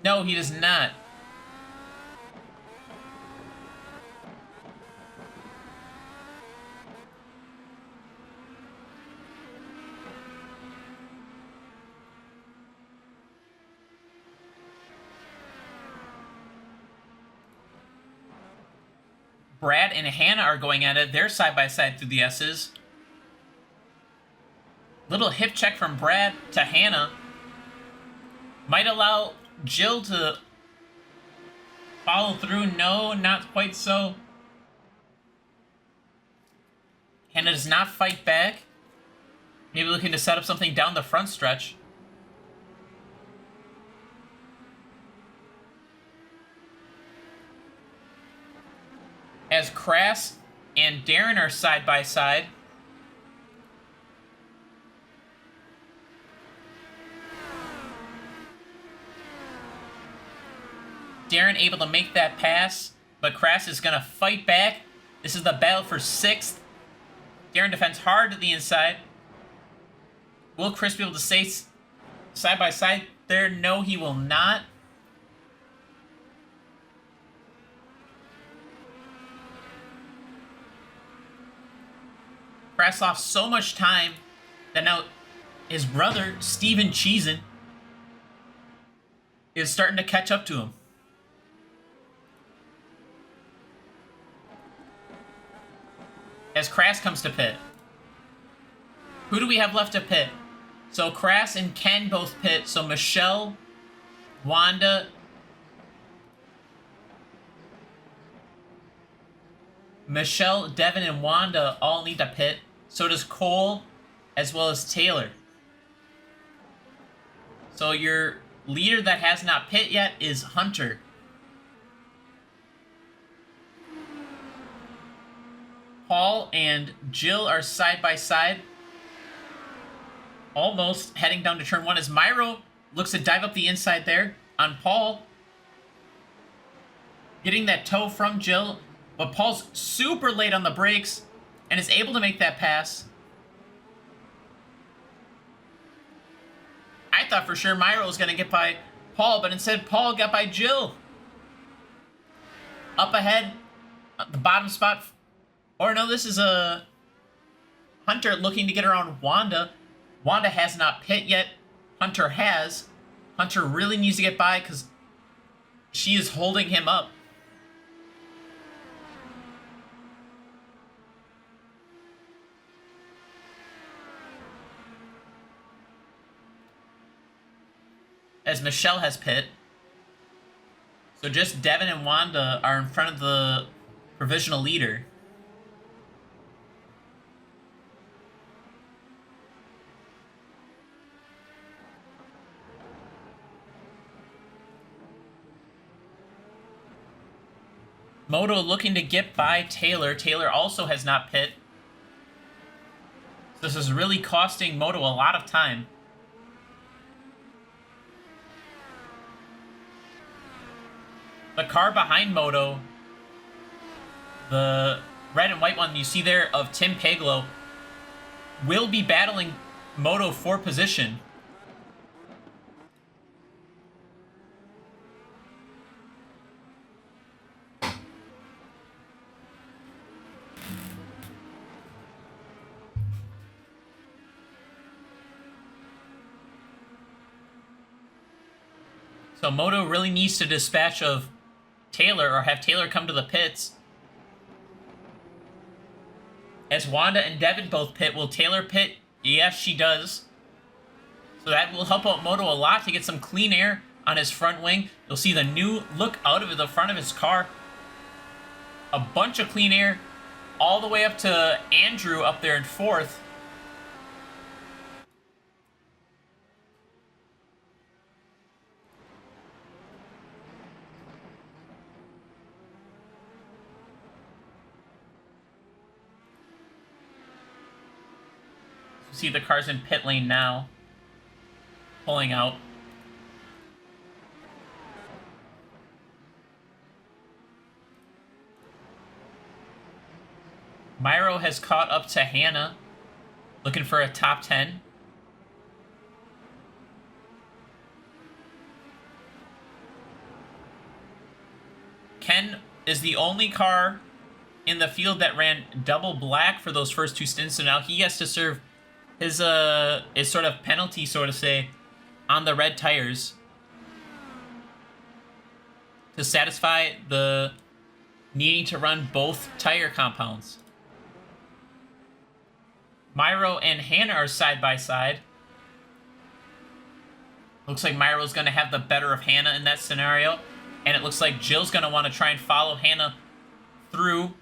No, he does not. Brad and Hannah are going at it. They're side by side through the S's. Little hip check from Brad to Hannah. Might allow Jill to follow through. No, not quite so. Hannah does not fight back. Maybe looking to set up something down the front stretch. As Crass and Darren are side by side. Darren able to make that pass, but Crass is going to fight back. This is the battle for 6th. Darren defends hard to the inside. Will Chris be able to stay side by side there? No, he will not. Crass lost so much time that now his brother, Steven Cheesin, is starting to catch up to him. As Crass comes to pit. Who do we have left to pit? So Crass and Ken both pit. So Michelle, Wanda, Devin, and Wanda all need to pit. So does Cole, as well as Taylor. So your leader that has not pit yet is Hunter. Paul and Jill are side by side. Almost heading down to turn 1 as Myro looks to dive up the inside there on Paul. Getting that toe from Jill, but Paul's super late on the brakes and is able to make that pass. I thought for sure Myro was going to get by Paul, but instead Paul got by Jill. Up ahead, the bottom spot. Or no, this is a Hunter looking to get around Wanda. Wanda has not pit yet. Hunter has. Hunter really needs to get by because she is holding him up. As Michelle has pit. So just Devin and Wanda are in front of the provisional leader. Moto looking to get by Taylor. Taylor also has not pit. This is really costing Moto a lot of time. The car behind Moto, the red and white one you see there of Tim Paglow, will be battling Moto for position. So Moto really needs to dispatch of Taylor or have Taylor come to the pits. As Wanda and Devin both pit, will Taylor pit? Yes, she does. So that will help out Moto a lot to get some clean air on his front wing. You'll see the new look out of the front of his car. A bunch of clean air all the way up to Andrew up there in 4th. See the cars in pit lane now. Pulling out. Myro has caught up to Hannah. Looking for a top 10. Ken is the only car in the field that ran double black for those first 2 stints, so now he has to serve his sort of penalty, so to say, on the red tires to satisfy the needing to run both tire compounds. Myro and Hannah are side by side. Looks like Myro's going to have the better of Hannah in that scenario. And it looks like Jill's going to want to try and follow Hannah through.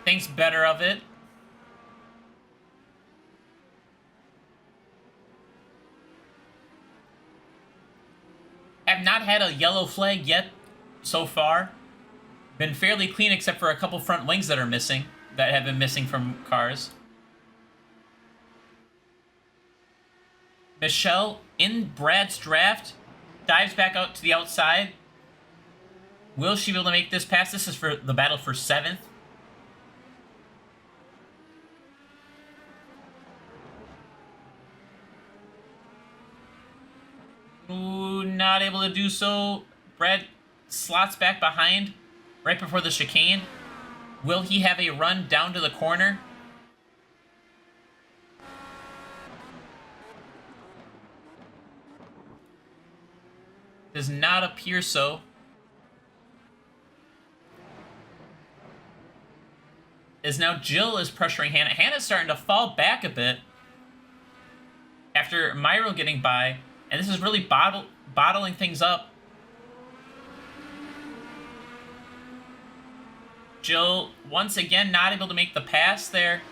Thinks better of it. Have not had a yellow flag yet so far. Been fairly clean except for a couple front wings that are missing. That have been missing from cars. Michelle, in Brad's draft, dives back out to the outside. Will she be able to make this pass? This is for the battle for 7th. Ooh, not able to do so. Brad slots back behind right before the chicane. Will he have a run down to the corner? Does not appear so. As now Jill is pressuring Hannah. Hannah's starting to fall back a bit after Myro getting by. And this is really bottling things up. Jill, once again, not able to make the pass there.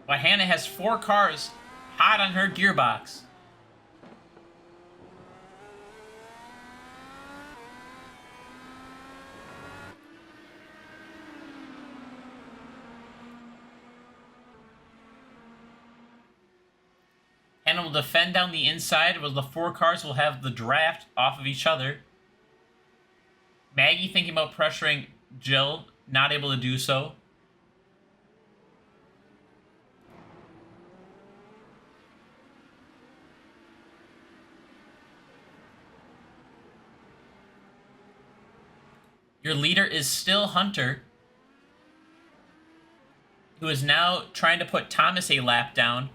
But Hannah has 4 cars hot on her gearbox. Hannah will defend down the inside, where the 4 cars will have the draft off of each other. Maggie thinking about pressuring Jill, not able to do so. Your leader is still Hunter, who is now trying to put Thomas a lap down.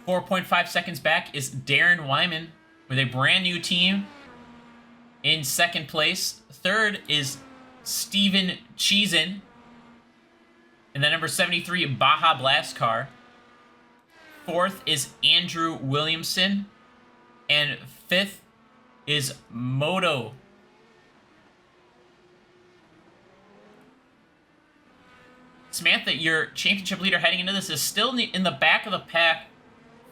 .5 seconds back is Darren Wyman with a brand new team in 2nd place. 3rd is Steven Cheesin in the number 73 Baja Blast car. 4th is Andrew Williamson. And 5th is Moto. Samantha, your championship leader heading into this, is still in the back of the pack,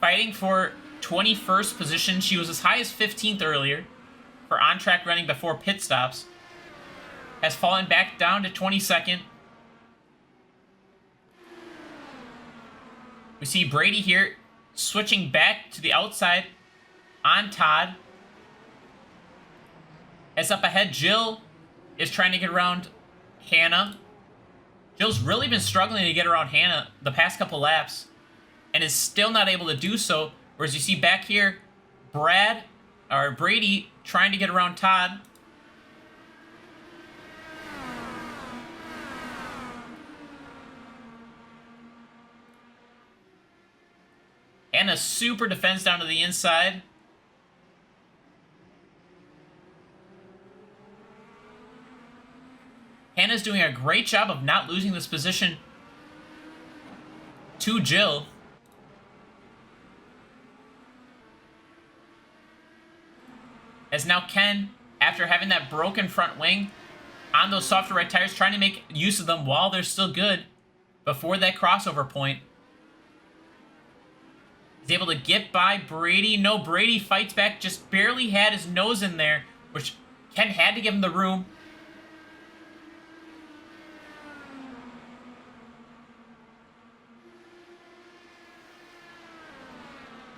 fighting for 21st position. She was as high as 15th earlier for on-track running before pit stops. Has fallen back down to 22nd. We see Brady here switching back to the outside on Todd. As up ahead, Jill is trying to get around Hannah. Jill's really been struggling to get around Hannah the past couple laps and is still not able to do so. Whereas you see back here, Brady trying to get around Todd. Hannah super defends down to the inside. Hannah's doing a great job of not losing this position to Jill. As now Ken, after having that broken front wing on those softer red tires, trying to make use of them while they're still good before that crossover point. He's able to get by Brady. No, Brady fights back, just barely had his nose in there, which Ken had to give him the room.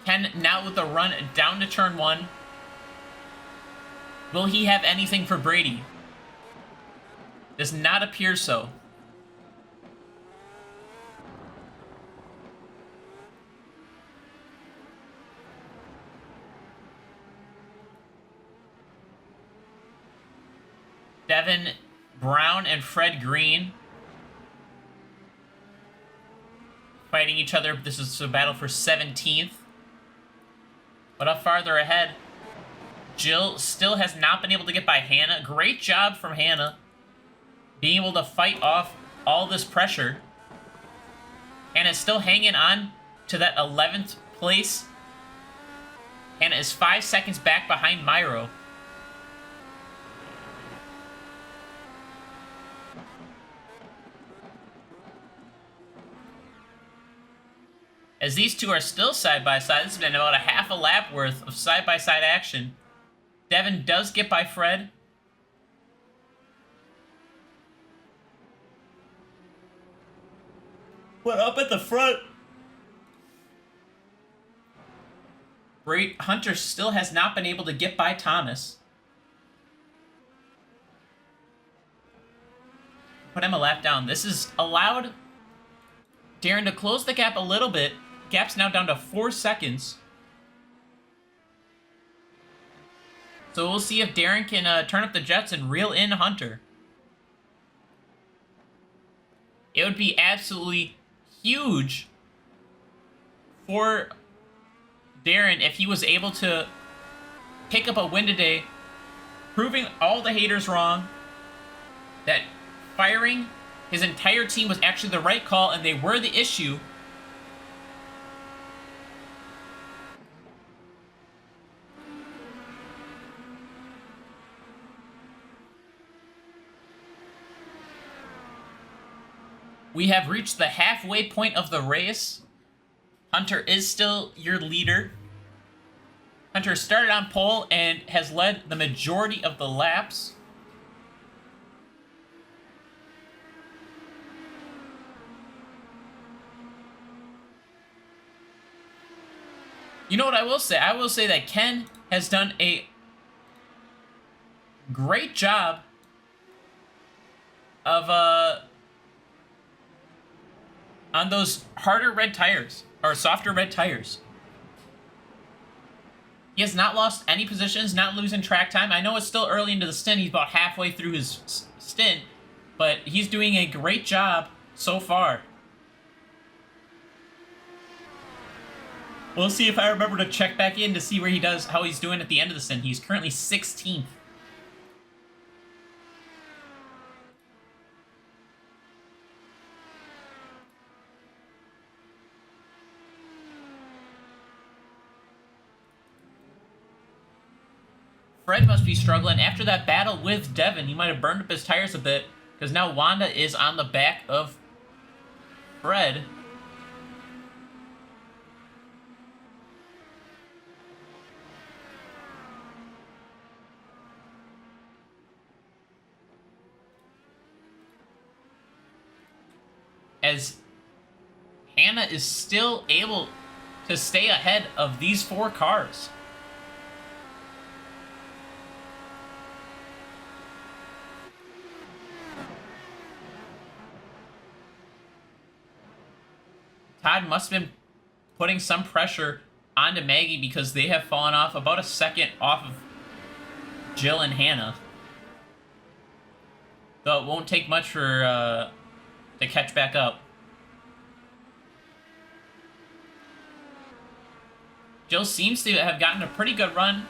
Ken now with the run down to turn 1. Will he have anything for Brady? Does not appear so. Devin Brown and Fred Green fighting each other. This is a battle for 17th. But up farther ahead, Jill still has not been able to get by Hannah. Great job from Hannah, being able to fight off all this pressure. Hannah is still hanging on to that 11th place. Hannah is 5 seconds back behind Myro. As these two are still side by side, this has been about a half a lap worth of side by side action. Devin does get by Fred. But up at the front, Hunter still has not been able to get by Thomas. Put him a lap down. This has allowed Darren to close the gap a little bit. Gap's now down to 4 seconds. So we'll see if Darren can turn up the jets and reel in Hunter. It would be absolutely huge for Darren if he was able to pick up a win today, proving all the haters wrong, that firing his entire team was actually the right call and they were the issue. We have reached the halfway point of the race. Hunter is still your leader. Hunter started on pole and has led the majority of the laps. You know what I will say? I will say that Ken has done a great job of on those harder red tires, or softer red tires. He has not lost any positions, not losing track time. I know it's still early into the stint. He's about halfway through his stint, but he's doing a great job so far. We'll see if I remember to check back in to see where he does, how he's doing at the end of the stint. He's currently 16th. Fred must be struggling. After that battle with Devin, he might have burned up his tires a bit, because now Wanda is on the back of Fred. As Hannah is still able to stay ahead of these 4 cars. Todd must have been putting some pressure onto Maggie because they have fallen off about a second off of Jill and Hannah. Though it won't take much for to catch back up. Jill seems to have gotten a pretty good run.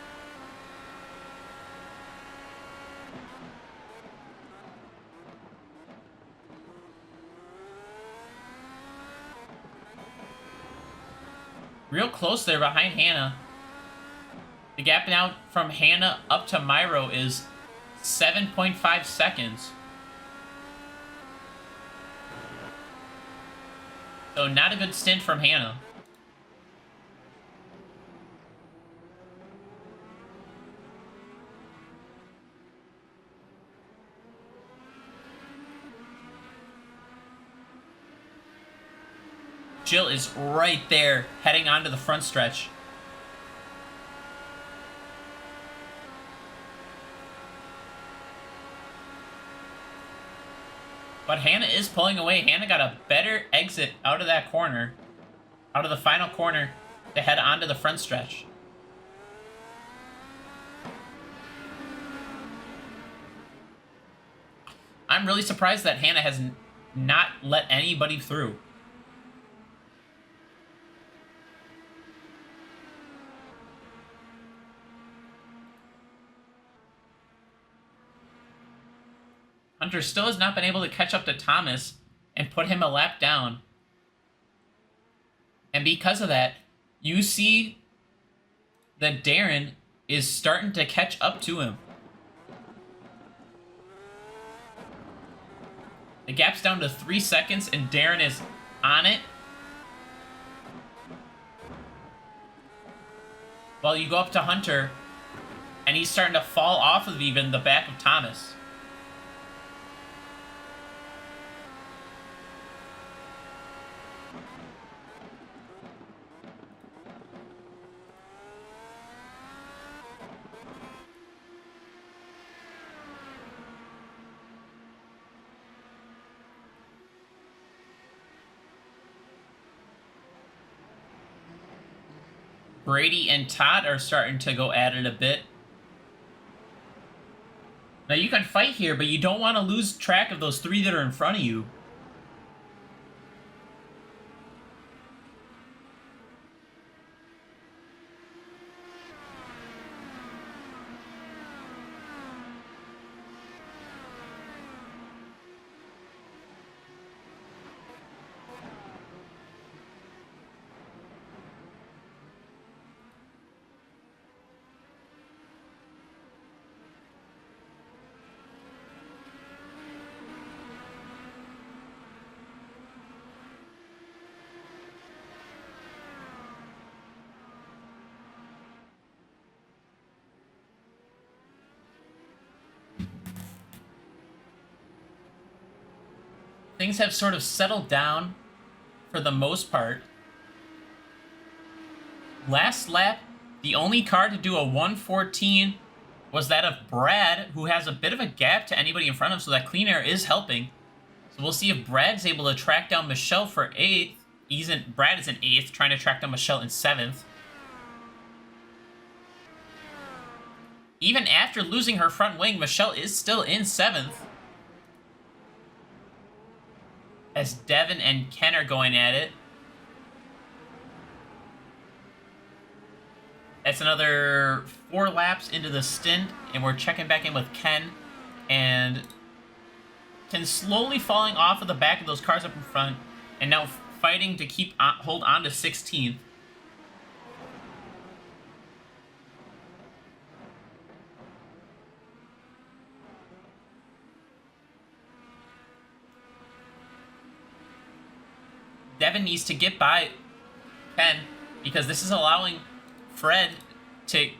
Real close there behind Hannah. The gap now from Hannah up to Myro is 7.5 seconds. So not a good stint from Hannah. Jill is right there, heading onto the front stretch. But Hannah is pulling away. Hannah got a better exit out of that corner, out of the final corner, to head onto the front stretch. I'm really surprised that Hannah has not let anybody through. Hunter still has not been able to catch up to Thomas and put him a lap down. And because of that, you see that Darren is starting to catch up to him. The gap's down to 3 seconds, and Darren is on it. While you go up to Hunter, and he's starting to fall off of even the back of Thomas. Brady and Todd are starting to go at it a bit. Now you can fight here, but you don't want to lose track of those 3 that are in front of you. Things have sort of settled down for the most part. Last lap, the only car to do a 1:14 was that of Brad, who has a bit of a gap to anybody in front of him, so that clean air is helping. So we'll see if Brad's able to track down Michelle for 8th. Brad is in 8th, trying to track down Michelle in 7th. Even after losing her front wing, Michelle is still in 7th. As Devin and Ken are going at it. That's another 4 laps into the stint, and we're checking back in with Ken. And Ken slowly falling off of the back of those cars up in front, and now fighting to hold on to 16th. Devin needs to get by Ken because this is allowing Fred to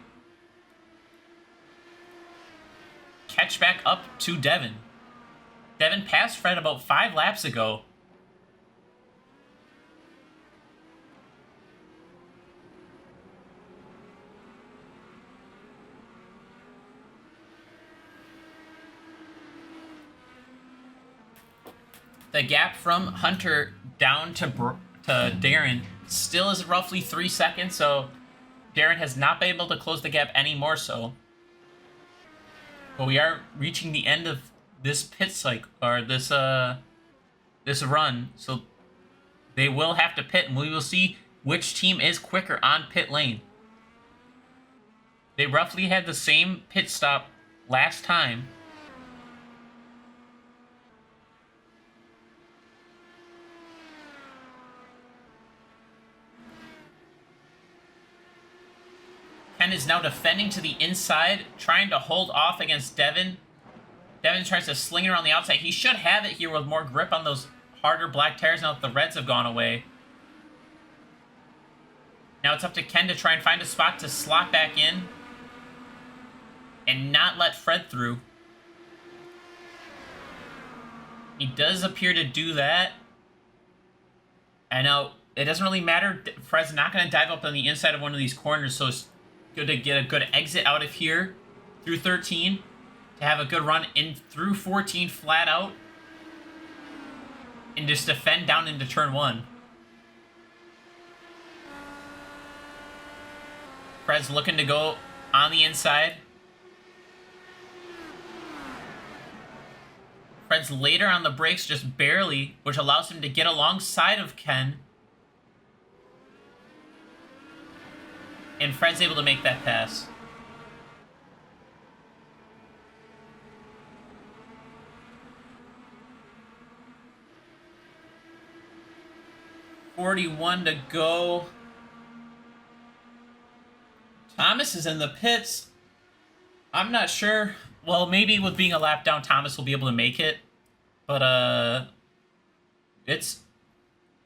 catch back up to Devin. Devin passed Fred about 5 laps ago. The gap from Hunter down to Darren still is roughly 3 seconds, so Darren has not been able to close the gap any more so. But we are reaching the end of this pit cycle, or this run, so they will have to pit, and we will see which team is quicker on pit lane. They roughly had the same pit stop last time. Ken is now defending to the inside, trying to hold off against Devin. Devin tries to sling it around the outside. He should have it here with more grip on those harder black tires now that the reds have gone away. Now it's up to Ken to try and find a spot to slot back in and not let Fred through. He does appear to do that. I know it doesn't really matter. Fred's not going to dive up on the inside of one of these corners, so it's good to get a good exit out of here through 13 to have a good run in through 14 flat out and just defend down into turn 1. Fred's looking to go on the inside. Fred's later on the brakes, just barely, which allows him to get alongside of Ken. And Fred's able to make that pass. .41 to go. Thomas is in the pits. I'm not sure. Well, maybe with being a lap down, Thomas will be able to make it. But, it's...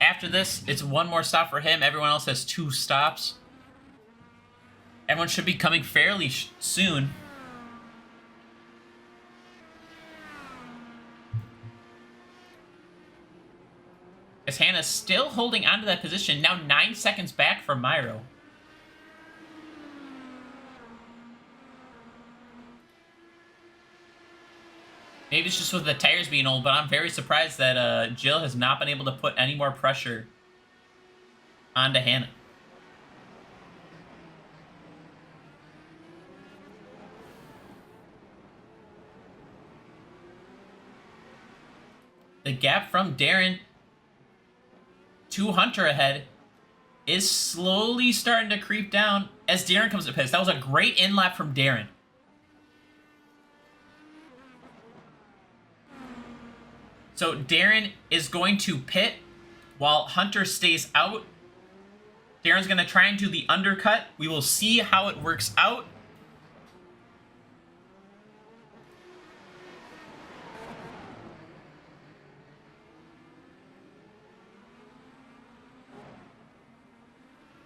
After this, it's one more stop for him. Everyone else has 2 stops. Everyone should be coming fairly soon. As Hannah's still holding onto that position, now 9 seconds back from Myro. Maybe it's just with the tires being old, but I'm very surprised that Jill has not been able to put any more pressure onto Hannah. The gap from Darren to Hunter ahead is slowly starting to creep down as Darren comes to pits. That was a great in-lap from Darren. So Darren is going to pit while Hunter stays out. Darren's going to try and do the undercut. We will see how it works out.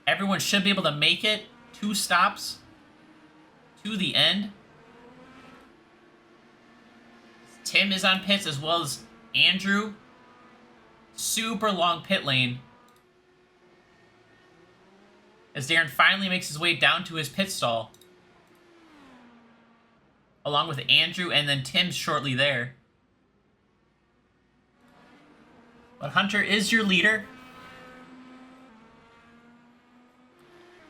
Everyone should be able to make it 2 stops to the end. Tim is on pits as well as Andrew. Super long pit lane. As Darren finally makes his way down to his pit stall. Along with Andrew and then Tim shortly there. But Hunter is your leader.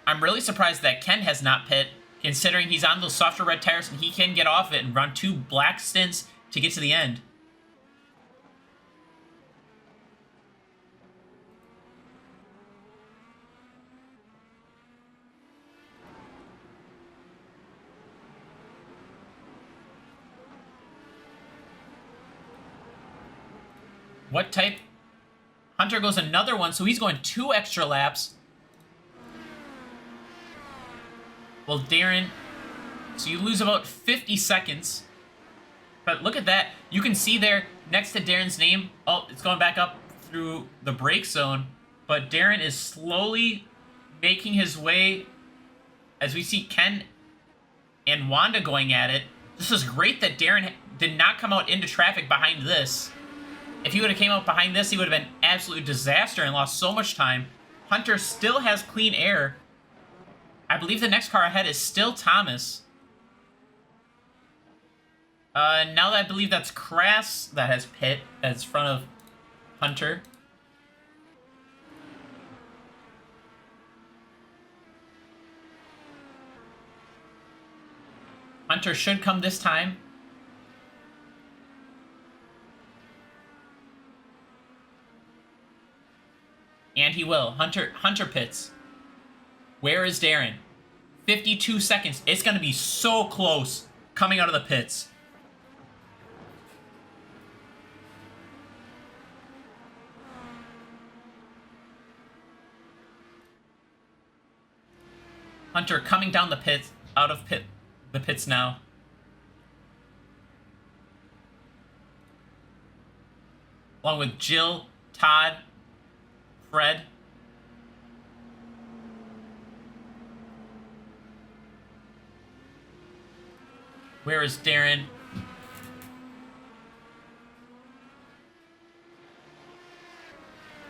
I'm really surprised that Ken has not pit, considering he's on those softer red tires and he can get off it and run 2 black stints to get to the end. What type? Hunter goes another one, so he's going 2 extra laps. Well, Darren, so you lose about 50 seconds. But look at that. You can see there next to Darren's name. Oh, it's going back up through the brake zone. But Darren is slowly making his way as we see Ken and Wanda going at it. This is great that Darren did not come out into traffic behind this. If he would have came out behind this, he would have been an absolute disaster and lost so much time. Hunter still has clean air. I believe the next car ahead is still Thomas. Now that I believe that's Crass that has pit that's in front of Hunter. Hunter should come this time. And he will. Hunter pits. Where is Darren? 52 seconds. It's going to be so close coming out of the pits. Hunter coming down the pits, out of the pits now. Along with Jill, Todd, Fred. Where is Darren?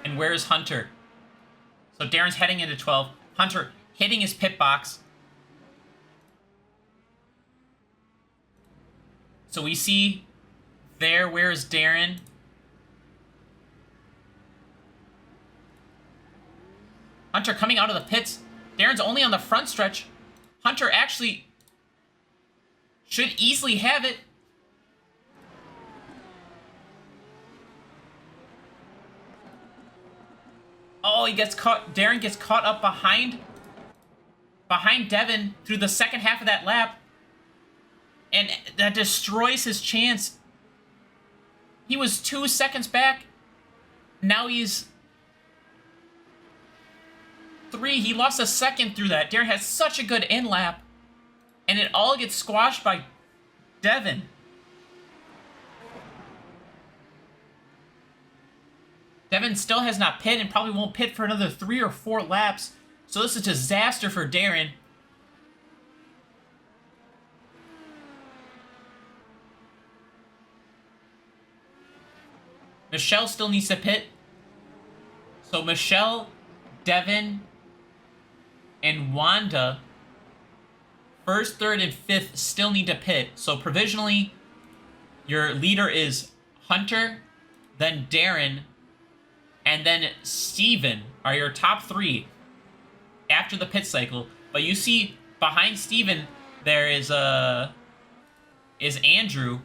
And where is Hunter? So Darren's heading into 12. Hunter hitting his pit box. So we see there, where is Darren? Hunter coming out of the pits. Darren's only on the front stretch. Hunter actually should easily have it. Oh, he gets caught. Darren gets caught up behind Devin through the second half of that lap. And that destroys his chance. He was 2 seconds back. Now he's 3. He lost a second through that. Darren has such a good in lap. And it all gets squashed by Devin. Devin still has not pit and probably won't pit for another 3 or 4 laps. So this is a disaster for Darren. Michelle still needs to pit. So Michelle, Devin, and Wanda, first, third, and fifth still need to pit. So provisionally, your leader is Hunter, then Darren, and then Steven are your top 3 after the pit cycle. But you see behind Steven there is Andrew.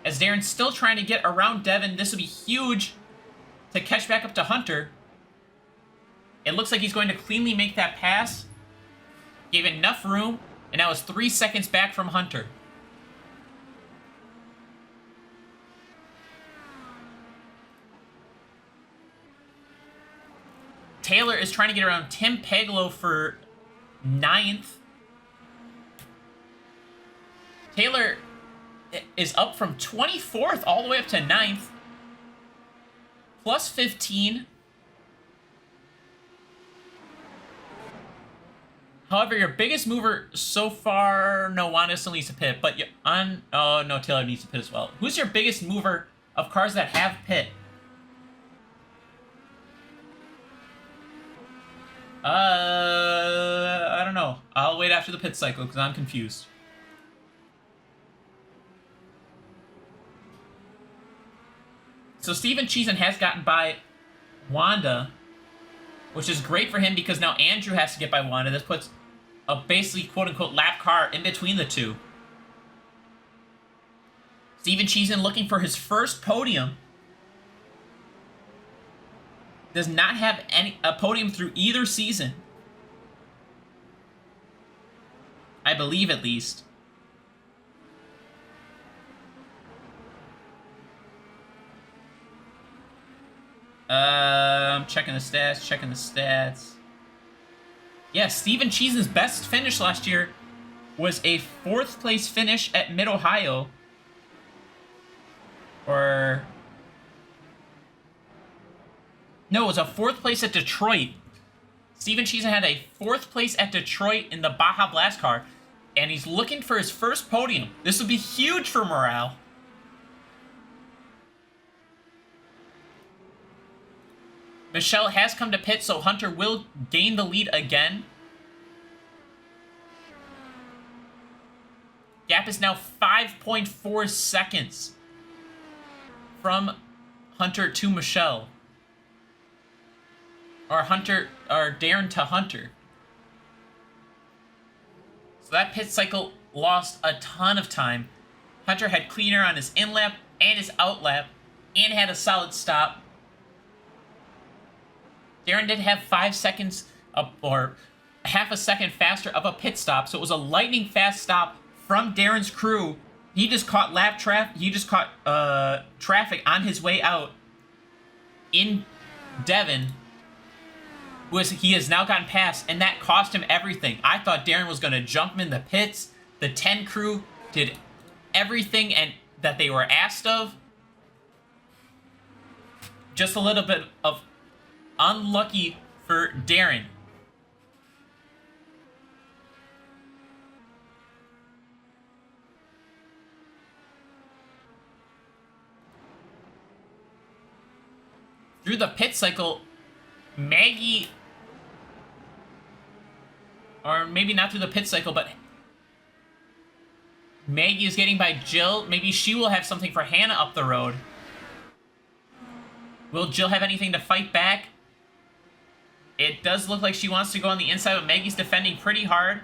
As Darren's still trying to get around Devin, this would be huge to catch back up to Hunter. It looks like he's going to cleanly make that pass. Gave enough room, and now is 3 seconds back from Hunter. Taylor is trying to get around Tim Paglow for 9th. Taylor is up from 24th all the way up to 9th. Plus 15. However, your biggest mover so far, no, Wanda still needs to pit, but oh no, Taylor needs to pit as well. Who's your biggest mover of cars that have pit? I don't know. I'll wait after the pit cycle because I'm confused. So Steven Cheeson has gotten by Wanda, which is great for him because now Andrew has to get by Wanda. This puts a basically quote-unquote lap car in between the two. Steven Cheeson looking for his first podium. Does not have a podium through either season. I believe, at least. I'm checking the stats. Yeah, Steven Cheeson's best finish last year was a 4th place finish at Mid-Ohio. No, it was a 4th place at Detroit. Steven Cheeson had a 4th place at Detroit in the Baja Blast car, and he's looking for his first podium. This would be huge for morale. Michelle has come to pit, so Hunter will gain the lead again. Gap is now 5.4 seconds from Hunter to Michelle. Or Darren to Hunter. So that pit cycle lost a ton of time. Hunter had cleaner on his in lap and his out lap, and had a solid stop. Darren did have 5 seconds up, or half a second faster of a pit stop, so it was a lightning fast stop from Darren's crew. He just caught traffic on his way out in Devon. He has now gotten past, and that cost him everything. I thought Darren was going to jump him in the pits. The 10 crew did everything that they were asked of. Just a little bit of unlucky for Darren. Through the pit cycle, Maggie, or maybe not through the pit cycle, but Maggie is getting by Jill. Maybe she will have something for Hannah up the road. Will Jill have anything to fight back? It does look like she wants to go on the inside, but Maggie's defending pretty hard.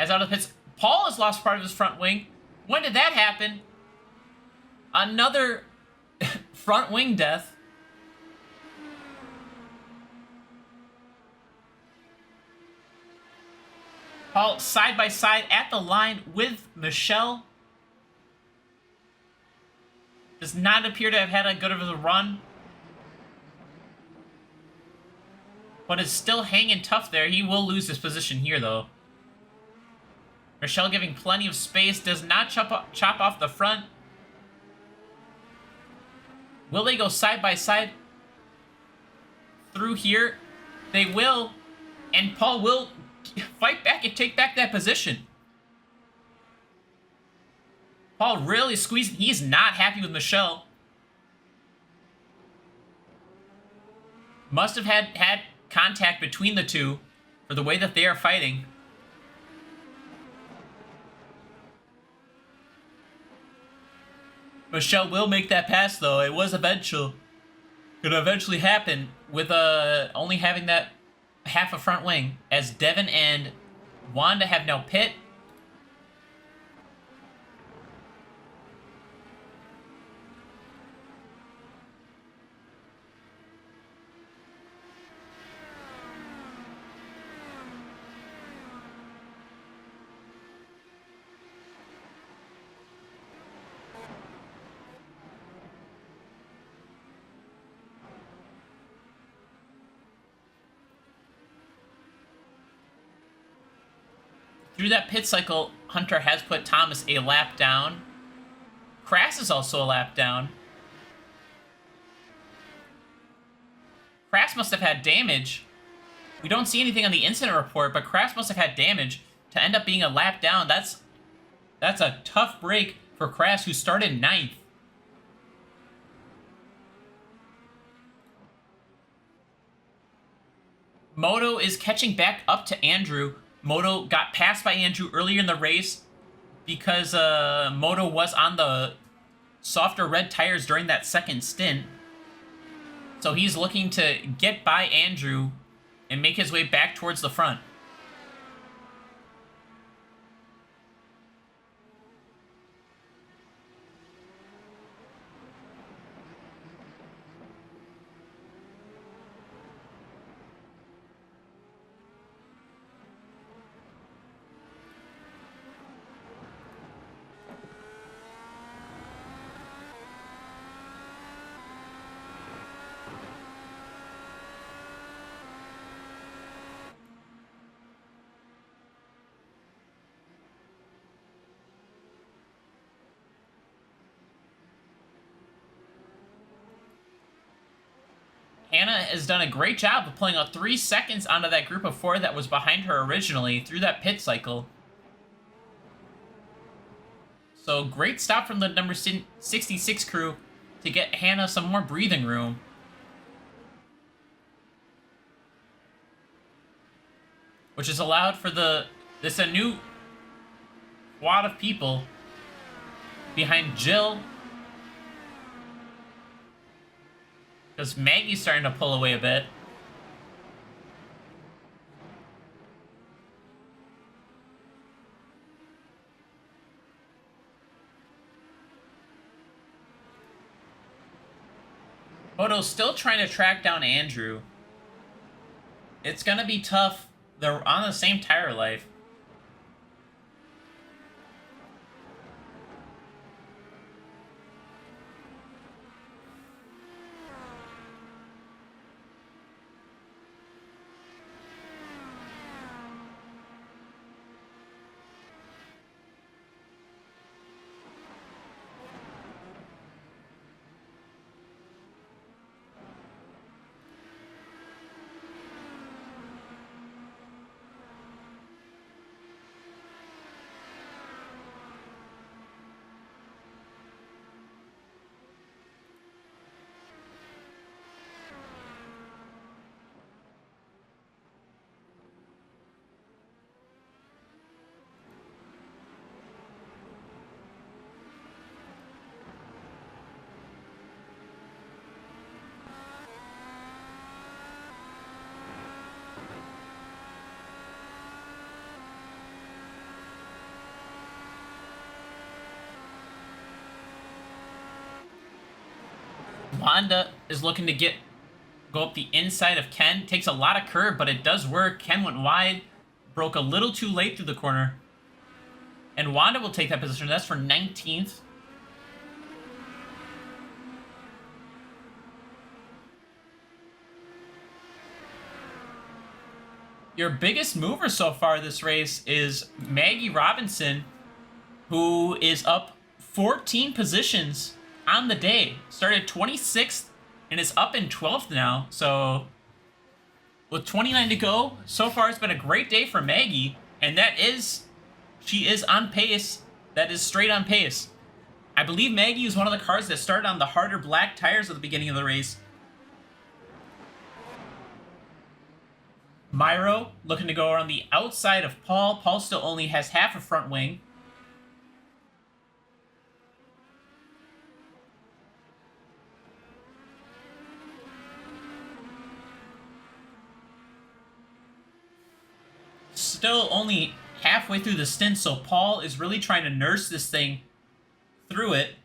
As out of the pits, Paul has lost part of his front wing. When did that happen? Another front wing death. Paul side by side at the line with Michelle. Does not appear to have had a good of a run. But is still hanging tough there. He will lose his position here, though. Michelle giving plenty of space. Does not chop off the front. Will they go side by side through here? They will. And Paul will fight back and take back that position. Paul really squeezing. He's not happy with Michelle. Must have had contact between the two for the way that they are fighting. Michelle will make that pass, though. It was gonna eventually happen with only having that half a front wing, as Devin and Wanda have now pit. Through that pit cycle, Hunter has put Thomas a lap down. Crass is also a lap down. Crass must have had damage. We don't see anything on the incident report, but Crass must have had damage to end up being a lap down. That's a tough break for Crass, who started 9th. Moto is catching back up to Andrew. Moto got passed by Andrew earlier in the race because Moto was on the softer red tires during that second stint. So he's looking to get by Andrew and make his way back towards the front. Hannah has done a great job of pulling out 3 seconds onto that group of 4 that was behind her originally through that pit cycle. So great stop from the number 66 crew to get Hannah some more breathing room. Which has allowed for this a new squad of people behind Jill. Because Maggie's starting to pull away a bit. Moto's still trying to track down Andrew. It's going to be tough. They're on the same tire life. Wanda is looking to go up the inside of Ken. Takes a lot of curve, but it does work. Ken went wide, broke a little too late through the corner. And Wanda will take that position. That's for 19th. Your biggest mover so far this race is Maggie Robinson, who is up 14 positions on the day. Started 26th and is up in 12th now. So with 29 to go, so far it's been a great day for Maggie. And she is on pace. That is straight on pace. I believe Maggie is one of the cars that started on the harder black tires at the beginning of the race. Myro looking to go around the outside of Paul. Paul still only has half a front wing. Still only halfway through the stint, so Paul is really trying to nurse this thing through it.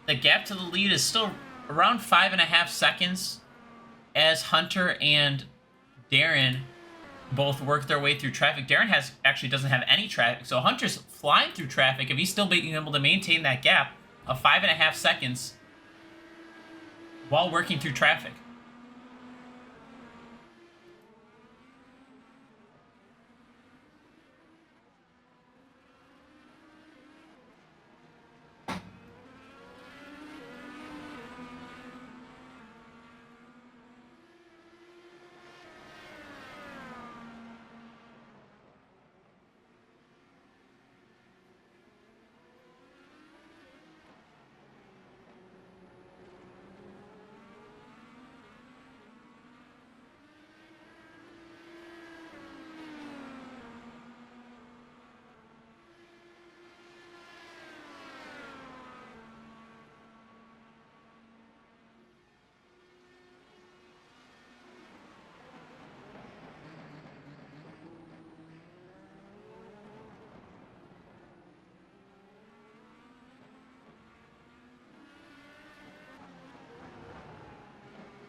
The gap to the lead is still around 5.5 seconds as Hunter and Darren both work their way through traffic. Darren actually doesn't have any traffic, so Hunter's flying through traffic if he's still being able to maintain that gap of 5.5 seconds while working through traffic.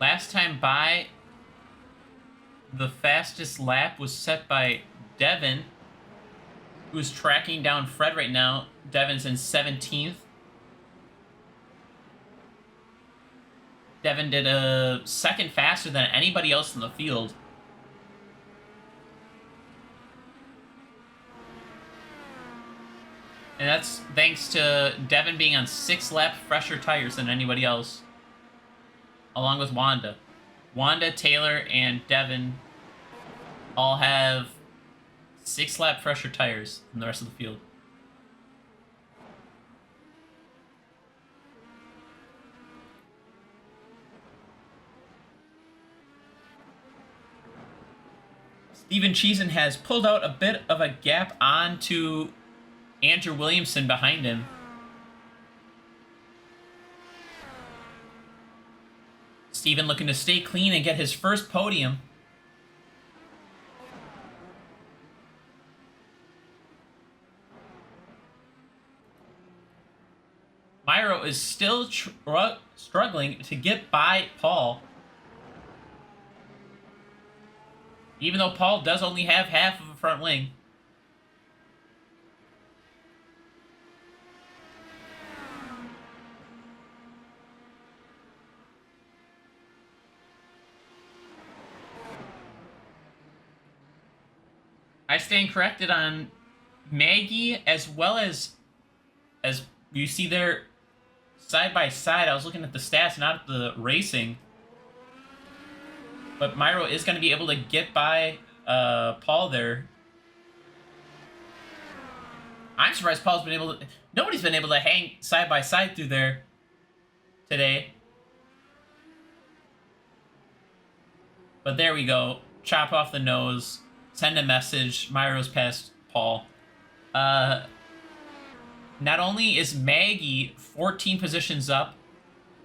Last time by, the fastest lap was set by Devin, who's tracking down Fred right now. Devin's in 17th. Devin did a second faster than anybody else in the field. And that's thanks to Devin being on 6 lap fresher tires than anybody else, along with Wanda. Wanda, Taylor, and Devin all have 6 lap fresher tires than the rest of the field. Steven Cheeson has pulled out a bit of a gap onto Andrew Williamson behind him. Steven looking to stay clean and get his first podium. Myro is still struggling to get by Paul, even though Paul does only have half of a front wing. I stand corrected on Maggie as well as you see there side by side. I was looking at the stats, not at the racing. But Myro is going to be able to get by Paul there. I'm surprised Paul's been able to... Nobody's been able to hang side by side through there today. But there we go. Chop off the nose. Send a message. Myro's past Paul. Not only is Maggie 14 positions up,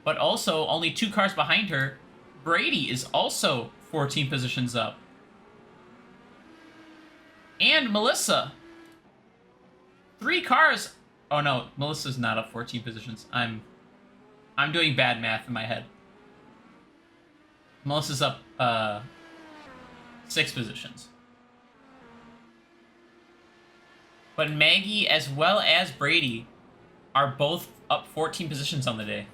but also only 2 cars behind her, Brady is also 14 positions up. And Melissa. 3 cars. Oh no, Melissa's not up 14 positions. I'm doing bad math in my head. Melissa's up 6 positions. But Maggie as well as Brady are both up 14 positions on the day.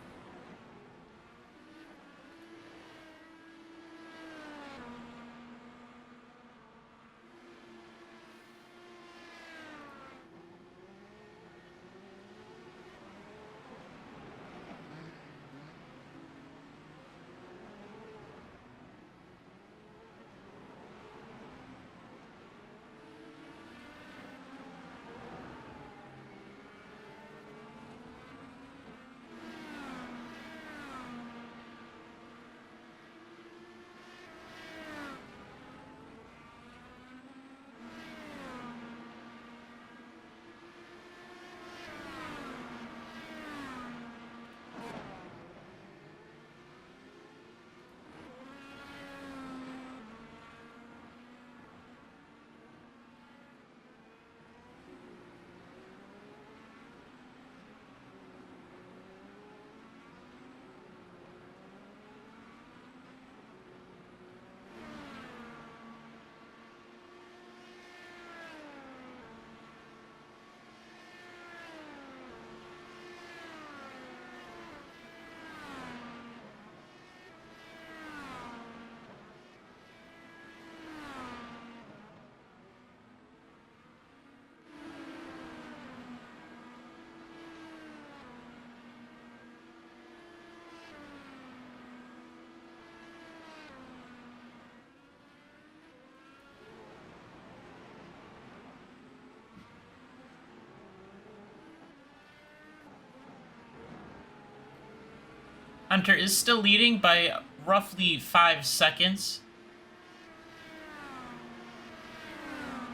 Hunter is still leading by roughly 5 seconds.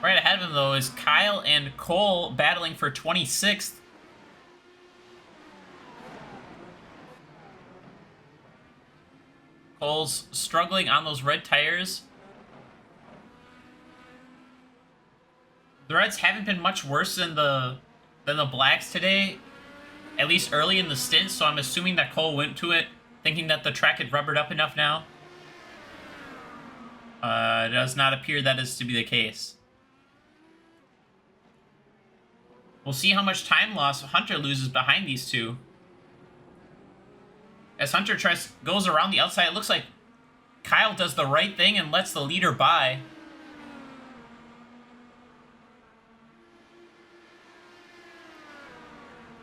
Right ahead of him, though, is Kyle and Cole battling for 26th. Cole's struggling on those red tires. The reds haven't been much worse than the blacks today, at least early in the stint, so I'm assuming that Cole went to it thinking that the track had rubbered up enough now. It does not appear that is to be the case. We'll see how much time loss Hunter loses behind these two. As Hunter goes around the outside, it looks like Kyle does the right thing and lets the leader by.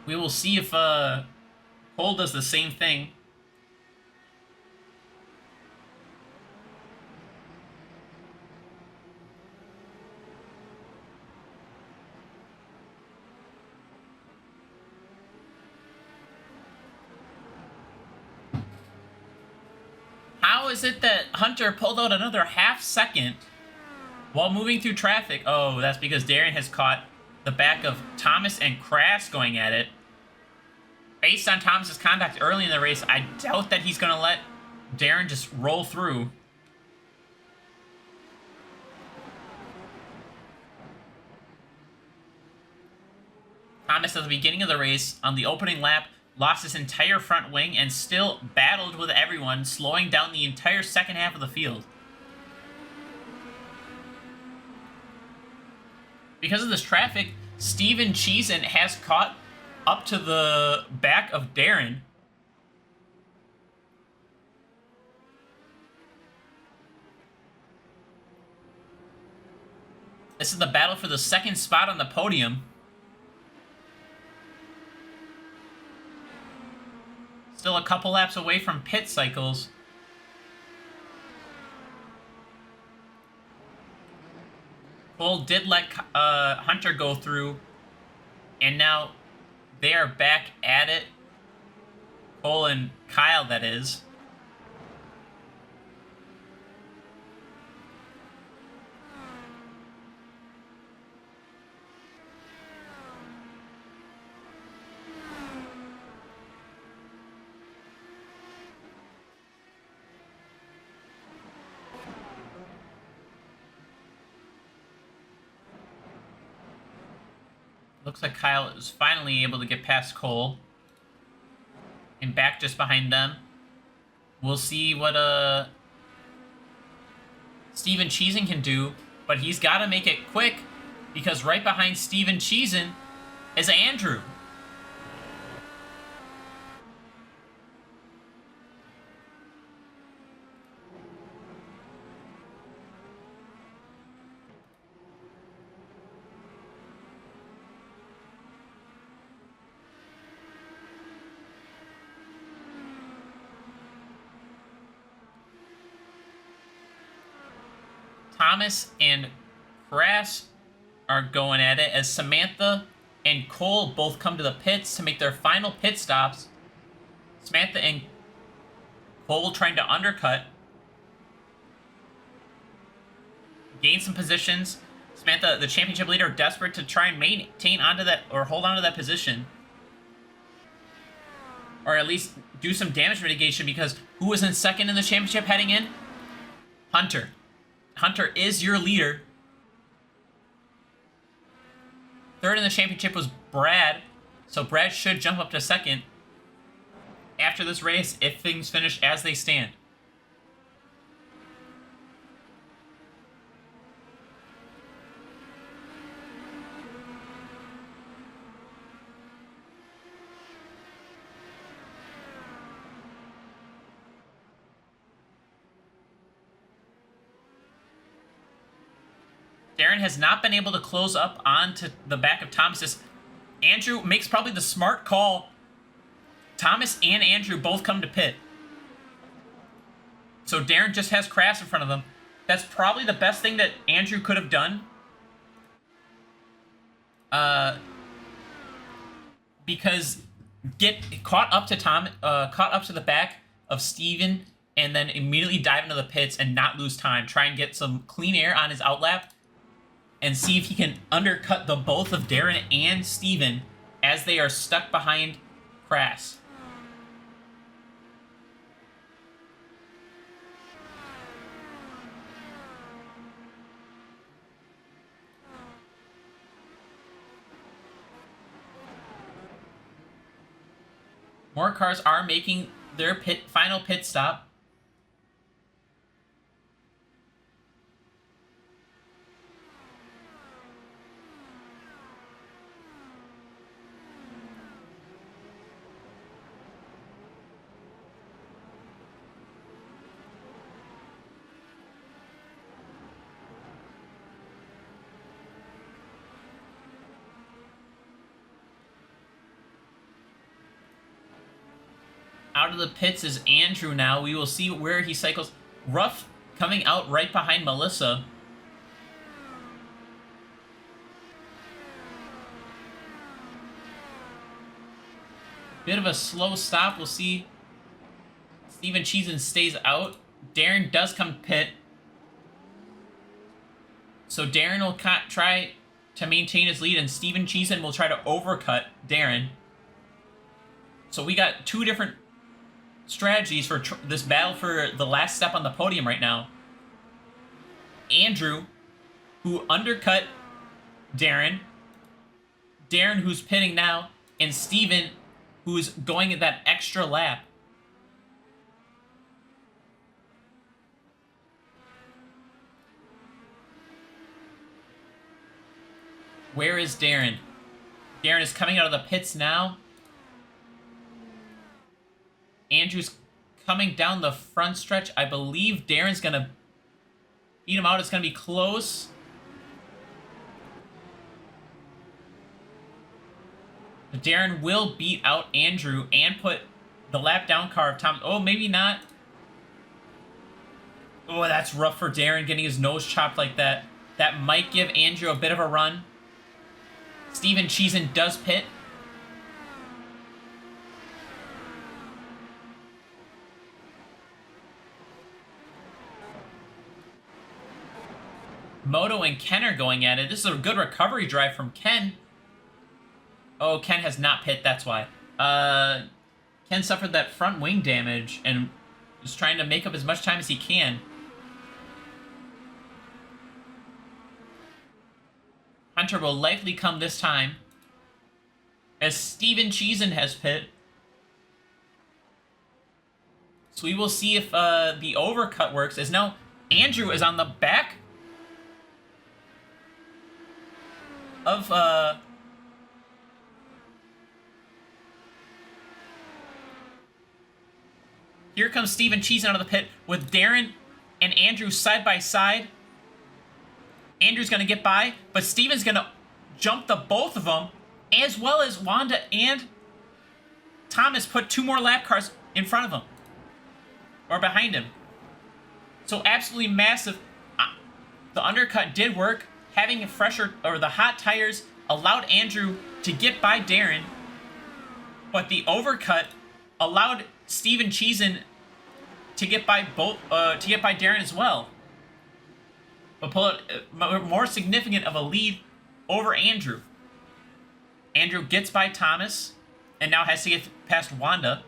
We will see if Cole does the same thing. How is it that Hunter pulled out another half second while moving through traffic? Oh, that's because Darren has caught the back of Thomas and Crass going at it. Based on Thomas's contact early in the race, I doubt that he's going to let Darren just roll through. Thomas, at the beginning of the race, on the opening lap, lost his entire front wing and still battled with everyone, slowing down the entire second half of the field. Because of this traffic, Steven Cheesin has caught up to the back of Darren. This is the battle for the second spot on the podium. Still a couple laps away from pit cycles. Cole did let Hunter go through And now they are back at it. Cole and Kyle, that is. Looks like Kyle is finally able to get past Cole. And back just behind them. We'll see what Steven Cheesen can do, but he's got to make it quick because right behind Steven Cheesen is Andrew. Thomas and Crass are going at it as Samantha and Cole both come to the pits to make their final pit stops. Samantha and Cole trying to undercut. Gain some positions. Samantha, the championship leader, desperate to try and maintain onto that or hold on to that position. Or at least do some damage mitigation because who was in second in the championship heading in? Hunter. Hunter is your leader. Third in the championship was Brad. So Brad should jump up to second after this race if things finish as they stand. Darren has not been able to close up onto the back of Thomas. Andrew makes probably the smart call. Thomas and Andrew both come to pit. So Darren just has Crass in front of him. That's probably the best thing that Andrew could have done. Because get caught up to the back of Steven and then immediately dive into the pits and not lose time. Try and get some clean air on his outlap and see if he can undercut the both of Darren and Steven as they are stuck behind Crass. More cars are making their final pit stop. Out of the pits is Andrew now. We will see where he cycles. Ruff coming out right behind Melissa. Bit of a slow stop. We'll see. Steven Cheesen stays out. Darren does come to pit. So Darren will try to maintain his lead, and Steven Cheesen will try to overcut Darren. So we got two different strategies for this battle for the last step on the podium right now. Andrew, who undercut Darren. Darren, who's pitting now. And Steven, who's going at that extra lap. Where is Darren? Darren is coming out of the pits now. Andrew's coming down the front stretch. I believe Darren's going to beat him out. It's going to be close. Darren will beat out Andrew and put the lap down car of Tom. Oh, maybe not. Oh, that's rough for Darren getting his nose chopped like that. That might give Andrew a bit of a run. Steven Cheesin does pit. Moto and Ken are going at it. This is a good recovery drive from Ken. Oh, Ken has not pit, that's why. Ken suffered that front wing damage and is trying to make up as much time as he can. Hunter will likely come this time, as Steven Cheesin has pit. So we will see if the overcut works, as now Andrew is on the back of here comes Steven Cheesin out of the pit with Darren and Andrew side by side. Andrew's going to get by, but Steven's going to jump the both of them, as well as Wanda and Thomas put 2 more lap cars in front of him, or behind him. So absolutely massive. The undercut did work. Having a fresher, or the hot tires, allowed Andrew to get by Darren, but the overcut allowed Steven Cheesin to get by Darren as well, but pull it more significant of a lead over Andrew. Andrew gets by Thomas and now has to get past Wanda,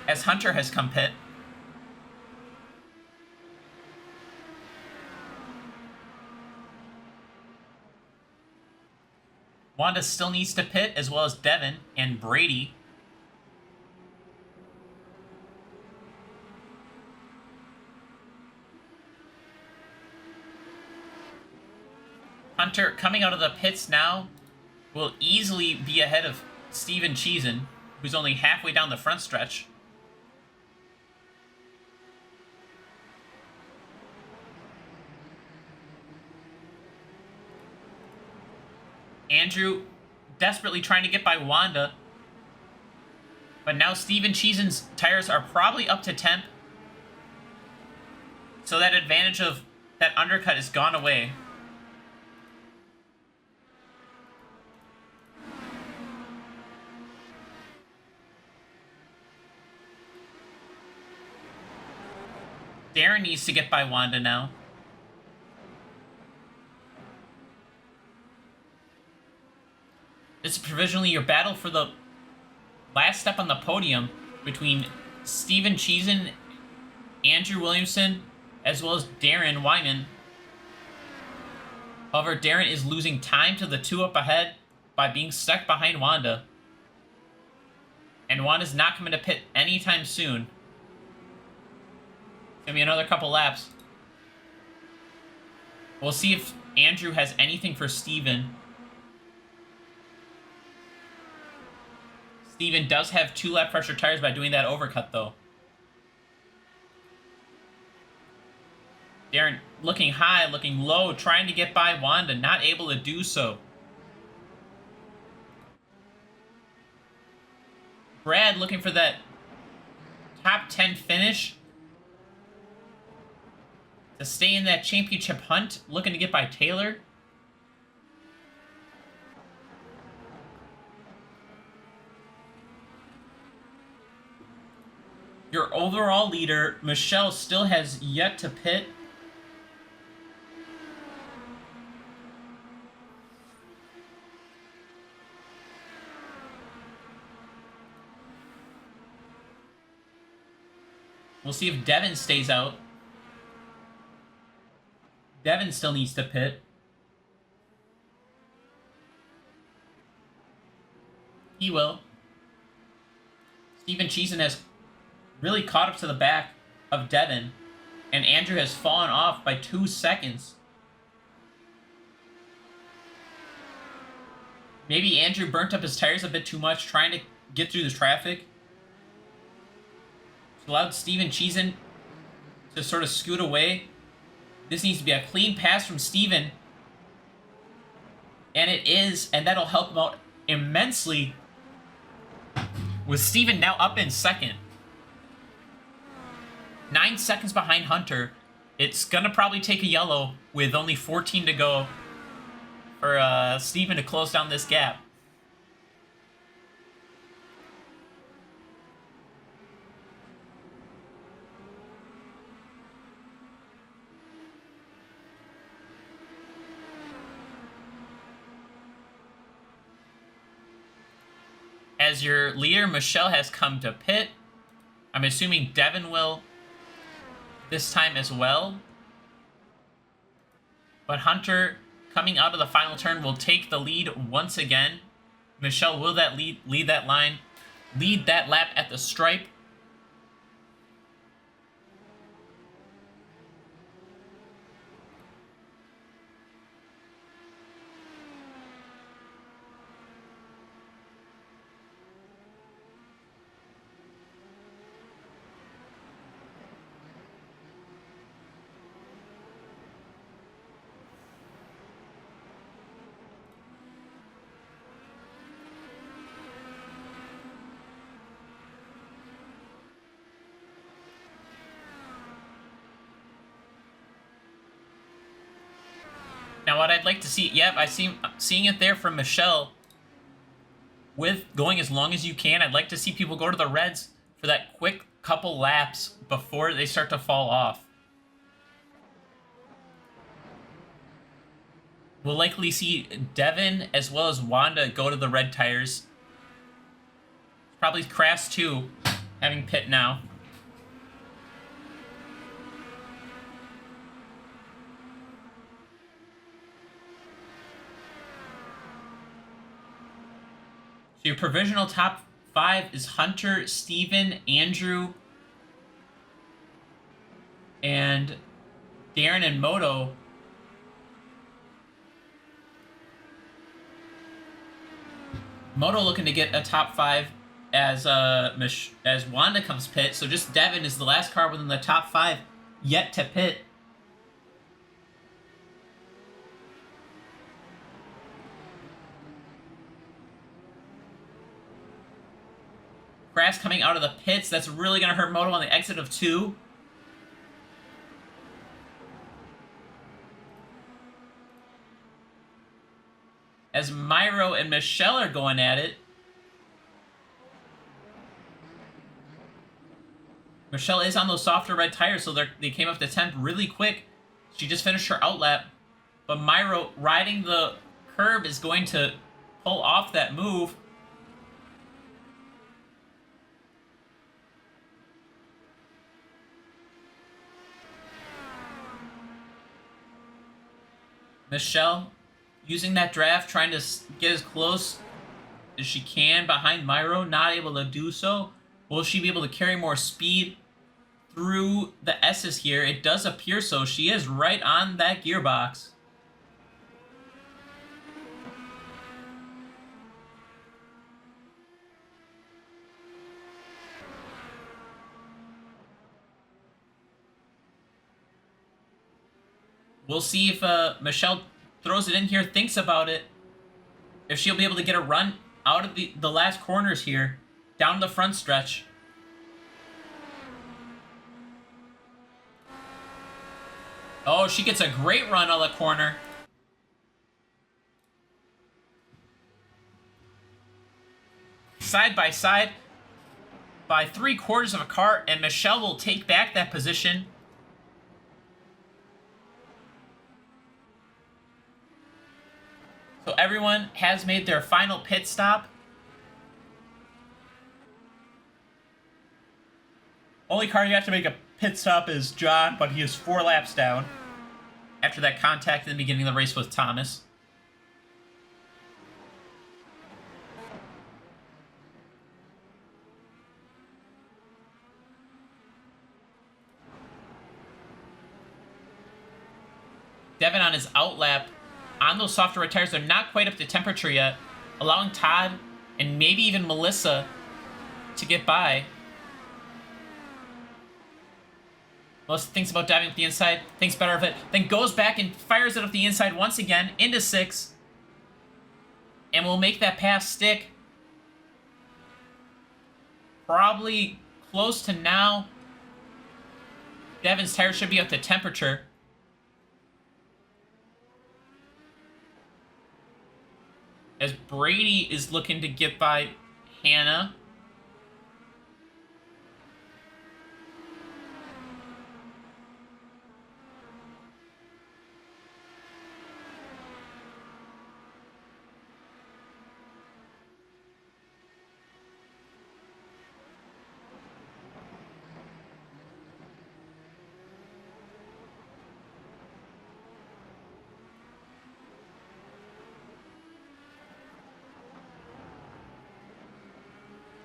as Hunter has come pit. Wanda still needs to pit, as well as Devin and Brady. Hunter, coming out of the pits now, will easily be ahead of Steven Cheesin, who's only halfway down the front stretch. Andrew desperately trying to get by Wanda, but now Steven Cheesin's tires are probably up to temp, so that advantage of that undercut is gone away. Darren needs to get by Wanda now. This is provisionally your battle for the last step on the podium between Steven Cheesin, Andrew Williamson, as well as Darren Wyman. However, Darren is losing time to the 2 up ahead by being stuck behind Wanda. And Wanda's not coming to pit anytime soon. It's going to be another couple laps. We'll see if Andrew has anything for Steven. Steven does have 2 lap pressure tires by doing that overcut, though. Darren looking high, looking low, trying to get by Wanda, not able to do so. Brad looking for that top 10 finish to stay in that championship hunt, looking to get by Taylor. Your overall leader, Michelle, still has yet to pit. We'll see if Devin stays out. Devin still needs to pit. He will. Steven Cheesin has really caught up to the back of Devin, and Andrew has fallen off by 2 seconds. Maybe Andrew burnt up his tires a bit too much trying to get through the traffic. It's allowed Steven Cheesin to sort of scoot away. This needs to be a clean pass from Steven. And it is, and that'll help him out immensely, with Steven now up in second. 9 seconds behind Hunter. It's gonna probably take a yellow with only 14 to go for Steven to close down this gap. As your leader, Michelle, has come to pit. I'm assuming Devin will this time as well. But Hunter, coming out of the final turn, will take the lead once again. Michelle will lead that line, lead that lap at the stripe. Now, what I'd like to see, yep, seeing it there from Michelle. With going as long as you can, I'd like to see people go to the reds for that quick couple laps before they start to fall off. We'll likely see Devin as well as Wanda go to the red tires. Probably Crass too, having pit now. So your provisional top 5 is Hunter, Steven, Andrew, and Darren and Moto. Moto looking to get a top 5 as Wanda comes pit. So just Devin is the last car within the top 5 yet to pit. Grass coming out of the pits. That's really going to hurt Moto on the exit of 2. As Myro and Michelle are going at it. Michelle is on those softer red tires, so they came up to 10th really quick. She just finished her outlap. But Myro, riding the curb, is going to pull off that move. Michelle using that draft, trying to get as close as she can behind Myro, not able to do so. Will she be able to carry more speed through the S's here? It does appear so. She is right on that gearbox. We'll see if Michelle throws it in here, thinks about it. If she'll be able to get a run out of the last corners here, down the front stretch. Oh, she gets a great run on the corner. Side by side by 3/4 of a car, and Michelle will take back that position. So everyone has made their final pit stop. Only car you have to make a pit stop is John, but he is 4 laps down after that contact in the beginning of the race with Thomas. Devin on his outlap on those softer red tires. They're not quite up to temperature yet, allowing Todd and maybe even Melissa to get by. Melissa thinks about diving up the inside, thinks better of it, then goes back and fires it up the inside once again into 6, and will make that pass stick. Probably close to now. Devin's tire should be up to temperature. as Brady is looking to get by Hannah.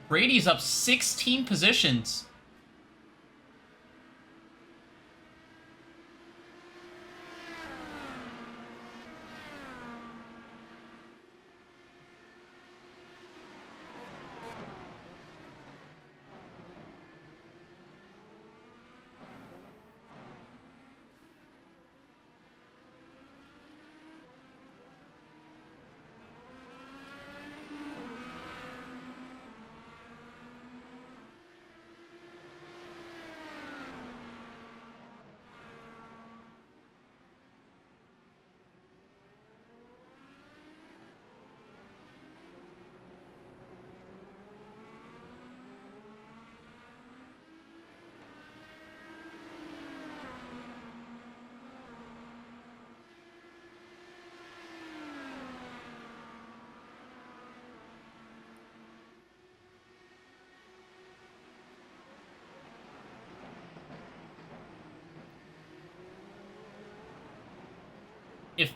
Brady's up 16 positions. If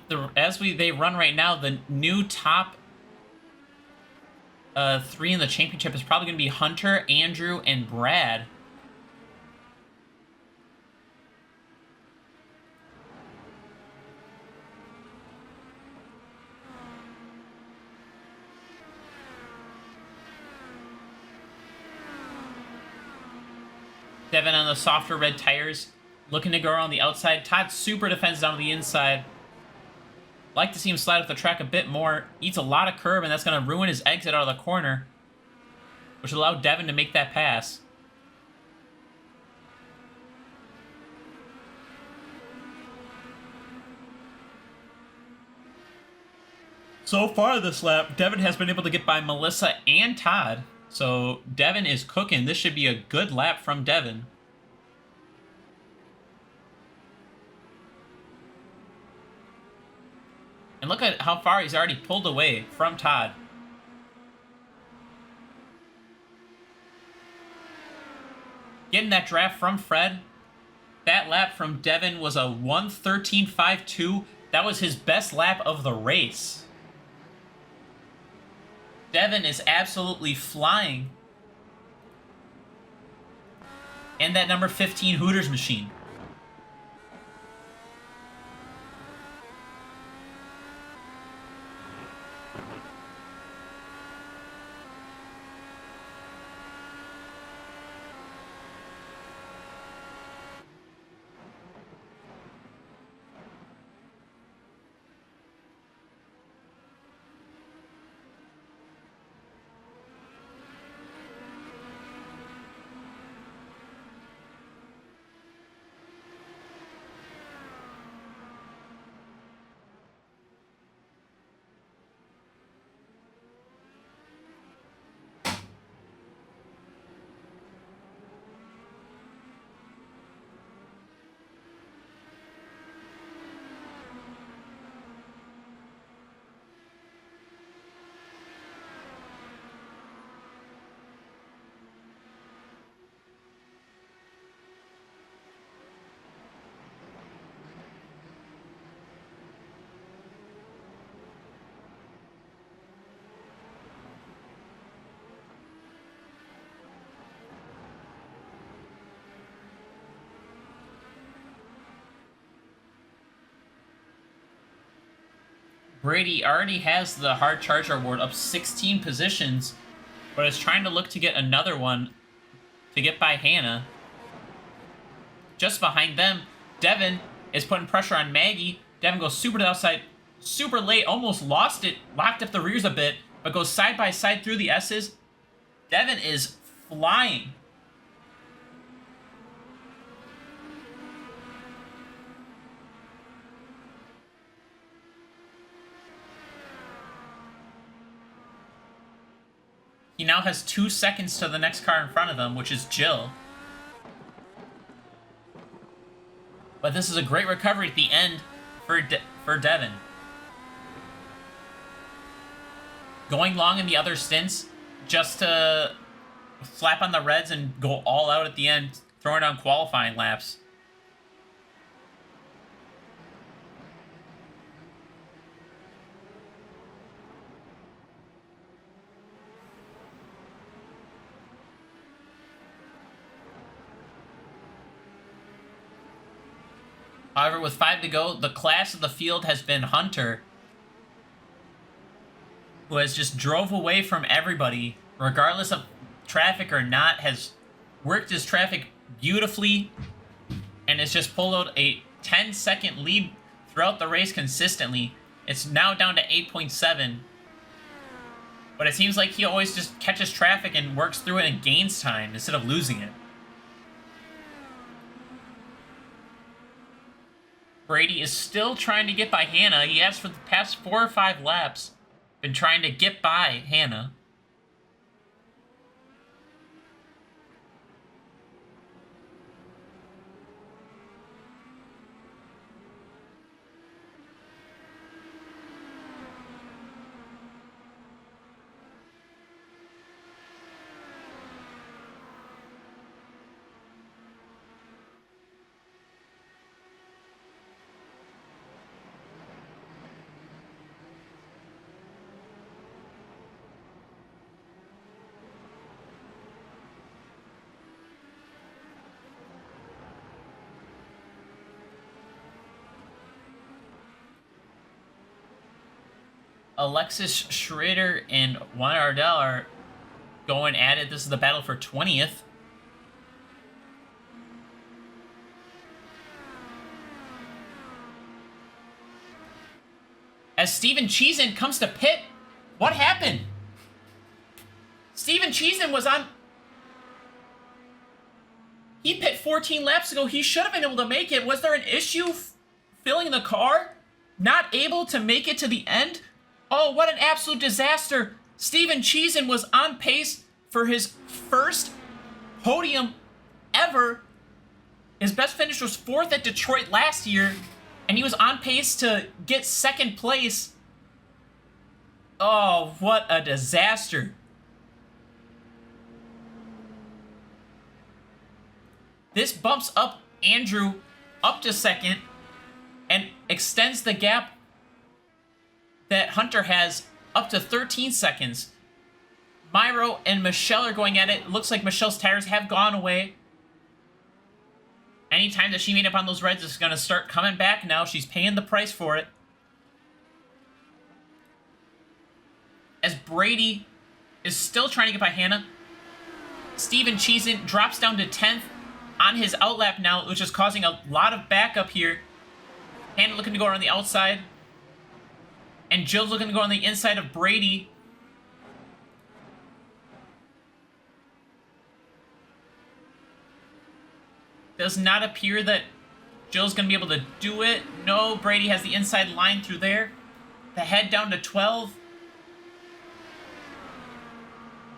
they run right now, the new top three in the championship is probably going to be Hunter, Andrew, and Brad. Devin on the softer red tires, looking to go around the outside. Todd super defends down to the inside. Like to see him slide up the track a bit more. Eats a lot of curb, and that's going to ruin his exit out of the corner, which will allow Devin to make that pass. So far this lap, Devin has been able to get by Melissa and Todd. So Devin is cooking. This should be a good lap from Devin. And look at how far he's already pulled away from Todd. Getting that draft from Fred. That lap from Devin was a 1:13.52. That was his best lap of the race. Devin is absolutely flying. And that number 15 Hooters machine. Brady already has the hard charger award up 16 positions, but is trying to look to get another one to get by Hannah. Just behind them, Devin is putting pressure on Maggie. Devin goes super to the outside, super late, almost lost it, locked up the rears a bit, but goes side by side through the S's. Devin is flying. He now has 2 seconds to the next car in front of him, which is Jill. But this is a great recovery at the end for Devin. Going long in the other stints just to slap on the reds and go all out at the end, throwing down qualifying laps. However, with 5 to go, the class of the field has been Hunter, who has just drove away from everybody, regardless of traffic or not, has worked his traffic beautifully, and has just pulled out a 10-second lead throughout the race consistently. It's now down to 8.7. But it seems like he always just catches traffic and works through it and gains time instead of losing it. Brady is still trying to get by Hannah. He has for the past 4 or 5 laps been trying to get by Hannah. Alexis Schrader and Juan Ardell are going at it. This is the battle for 20th. As Steven Cheesin comes to pit, what happened? Steven Cheesin was on... He pit 14 laps ago. He should have been able to make it. Was there an issue filling the car? Not able to make it to the end? Oh, what an absolute disaster. Steven Cheesin was on pace for his first podium ever. His best finish was 4th at Detroit last year, and he was on pace to get 2nd place. Oh, what a disaster. This bumps up Andrew up to 2nd and extends the gap that Hunter has up to 13 seconds. Myro and Michelle are going at it. Looks like Michelle's tires have gone away. Anytime that she made up on those reds is going to start coming back now. She's paying the price for it. As Brady is still trying to get by Hannah, Steven Cheesin drops down to 10th on his outlap now, which is causing a lot of backup here. Hannah looking to go around the outside. And Jill's looking to go on the inside of Brady. Does not appear that Jill's going to be able to do it. No, Brady has the inside line through there. The head down to 12.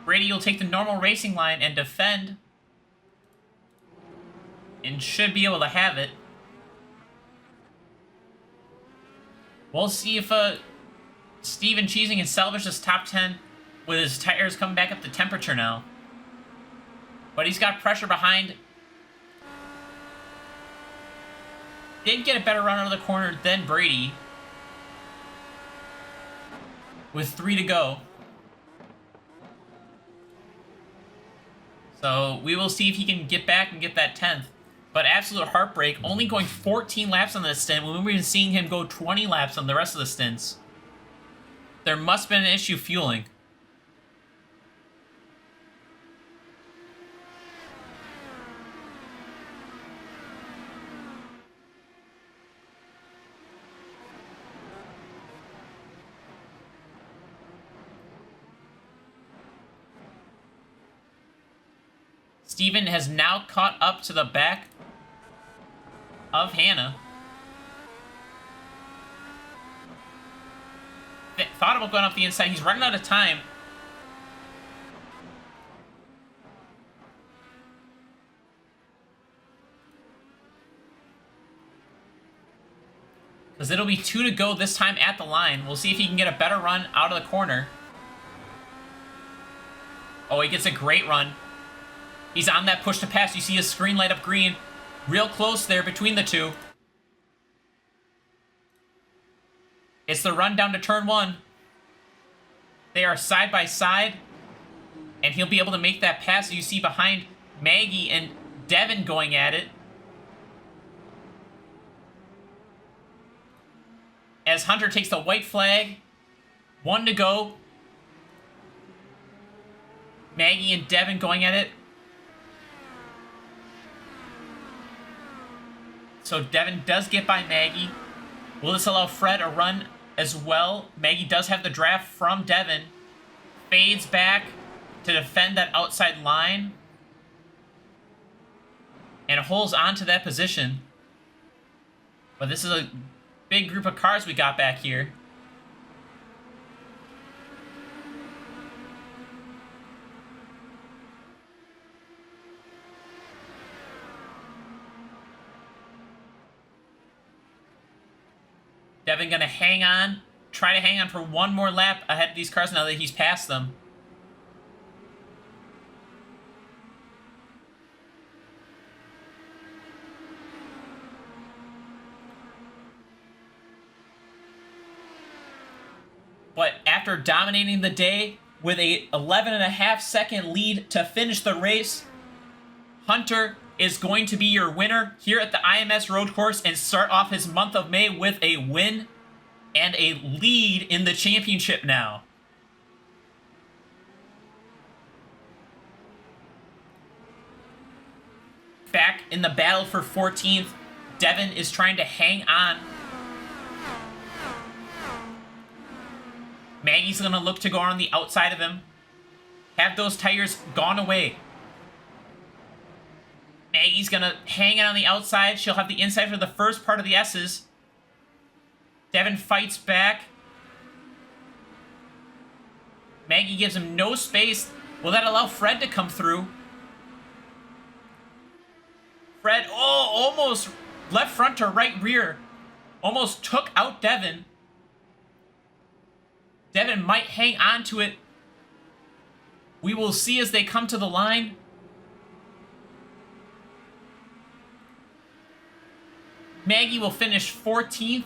Brady will take the normal racing line and defend. And should be able to have it. We'll see if Steven Cheesin can salvage this top 10 with his tires coming back up to temperature now. But he's got pressure behind. Did get a better run out of the corner than Brady. With 3 to go. So we will see if he can get back and get that 10th. But absolute heartbreak, only going 14 laps on this stint when we've been seeing him go 20 laps on the rest of the stints. There must have been an issue fueling. Steven has now caught up to the back of Hannah. Thought about going up the inside. He's running out of time. because it'll be 2 to go this time at the line. We'll see if he can get a better run out of the corner. Oh, he gets a great run. He's on that push to pass. You see his screen light up green. Real close there between the two. It's the run down to turn 1. They are side by side. And he'll be able to make that pass. You see behind Maggie and Devin going at it. As Hunter takes the white flag. 1 to go. Maggie and Devin going at it. So Devin does get by Maggie. Will this allow Fred a run as well? Maggie does have the draft from Devin. Fades back to defend that outside line. And holds on to that position. But this is a big group of cars we got back here. Devin gonna hang on, try to hang on for one more lap ahead of these cars now that he's passed them. But after dominating the day with a 11.5-second lead to finish the race, Hunter is going to be your winner here at the IMS road course and start off his month of May with a win and a lead in the championship now. Back in the battle for 14th, Devin is trying to hang on. Maggie's going to look to go on the outside of him. Have those tires gone away. Maggie's going to hang it on the outside. She'll have the inside for the first part of the S's. Devin fights back. Maggie gives him no space. Will that allow Fred to come through? Fred, almost left front to right rear. Almost took out Devin. Devin might hang on to it. We will see as they come to the line. Maggie will finish 14th.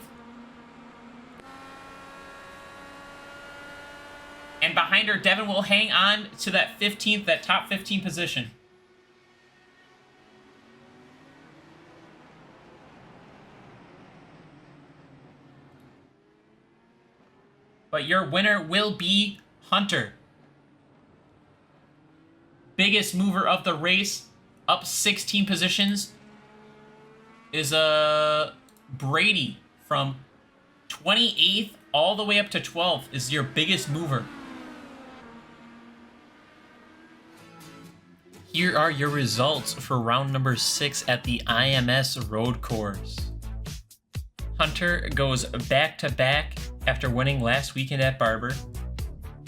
And behind her, Devin will hang on to that 15th, that top 15 position. But your winner will be Hunter. Biggest mover of the race, up 16 positions, is Brady from 28th all the way up to 12th is your biggest mover. Here are your results for round number 6 at the IMS road course. Hunter goes back-to-back after winning last weekend at Barber,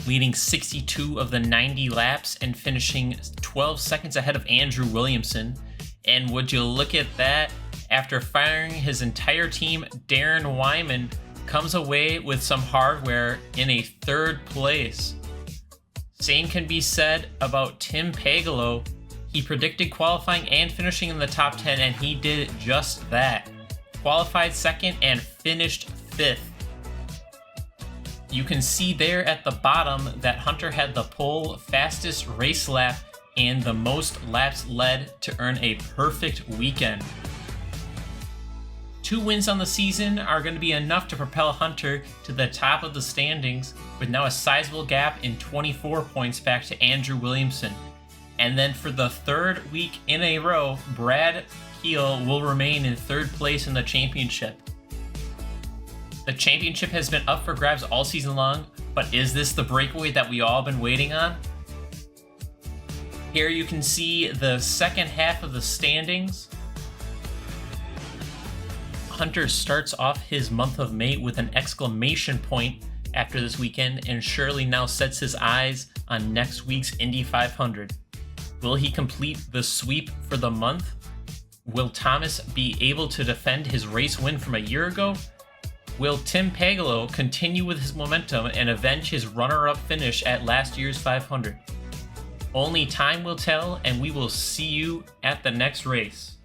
leading 62 of the 90 laps and finishing 12 seconds ahead of Andrew Williamson. And would you look at that, after firing his entire team, Darren Wyman comes away with some hardware in a 3rd place. Same can be said about Tim Pagolo. He predicted qualifying and finishing in the top 10, and he did just that. Qualified 2nd and finished 5th. You can see there at the bottom that Hunter had the pole fastest race lap and the most laps led to earn a perfect weekend. 2 wins on the season are going to be enough to propel Hunter to the top of the standings, with now a sizable gap in 24 points back to Andrew Williamson. And then for the 3rd week in a row, Brad Keel will remain in 3rd place in the championship. The championship has been up for grabs all season long, but is this the breakaway that we all been waiting on? Here you can see the second half of the standings. Hunter starts off his month of May with an exclamation point after this weekend and surely now sets his eyes on next week's Indy 500. Will he complete the sweep for the month? Will Thomas be able to defend his race win from a year ago? Will Tim Pagolo continue with his momentum and avenge his runner-up finish at last year's 500? Only time will tell, and we will see you at the next race.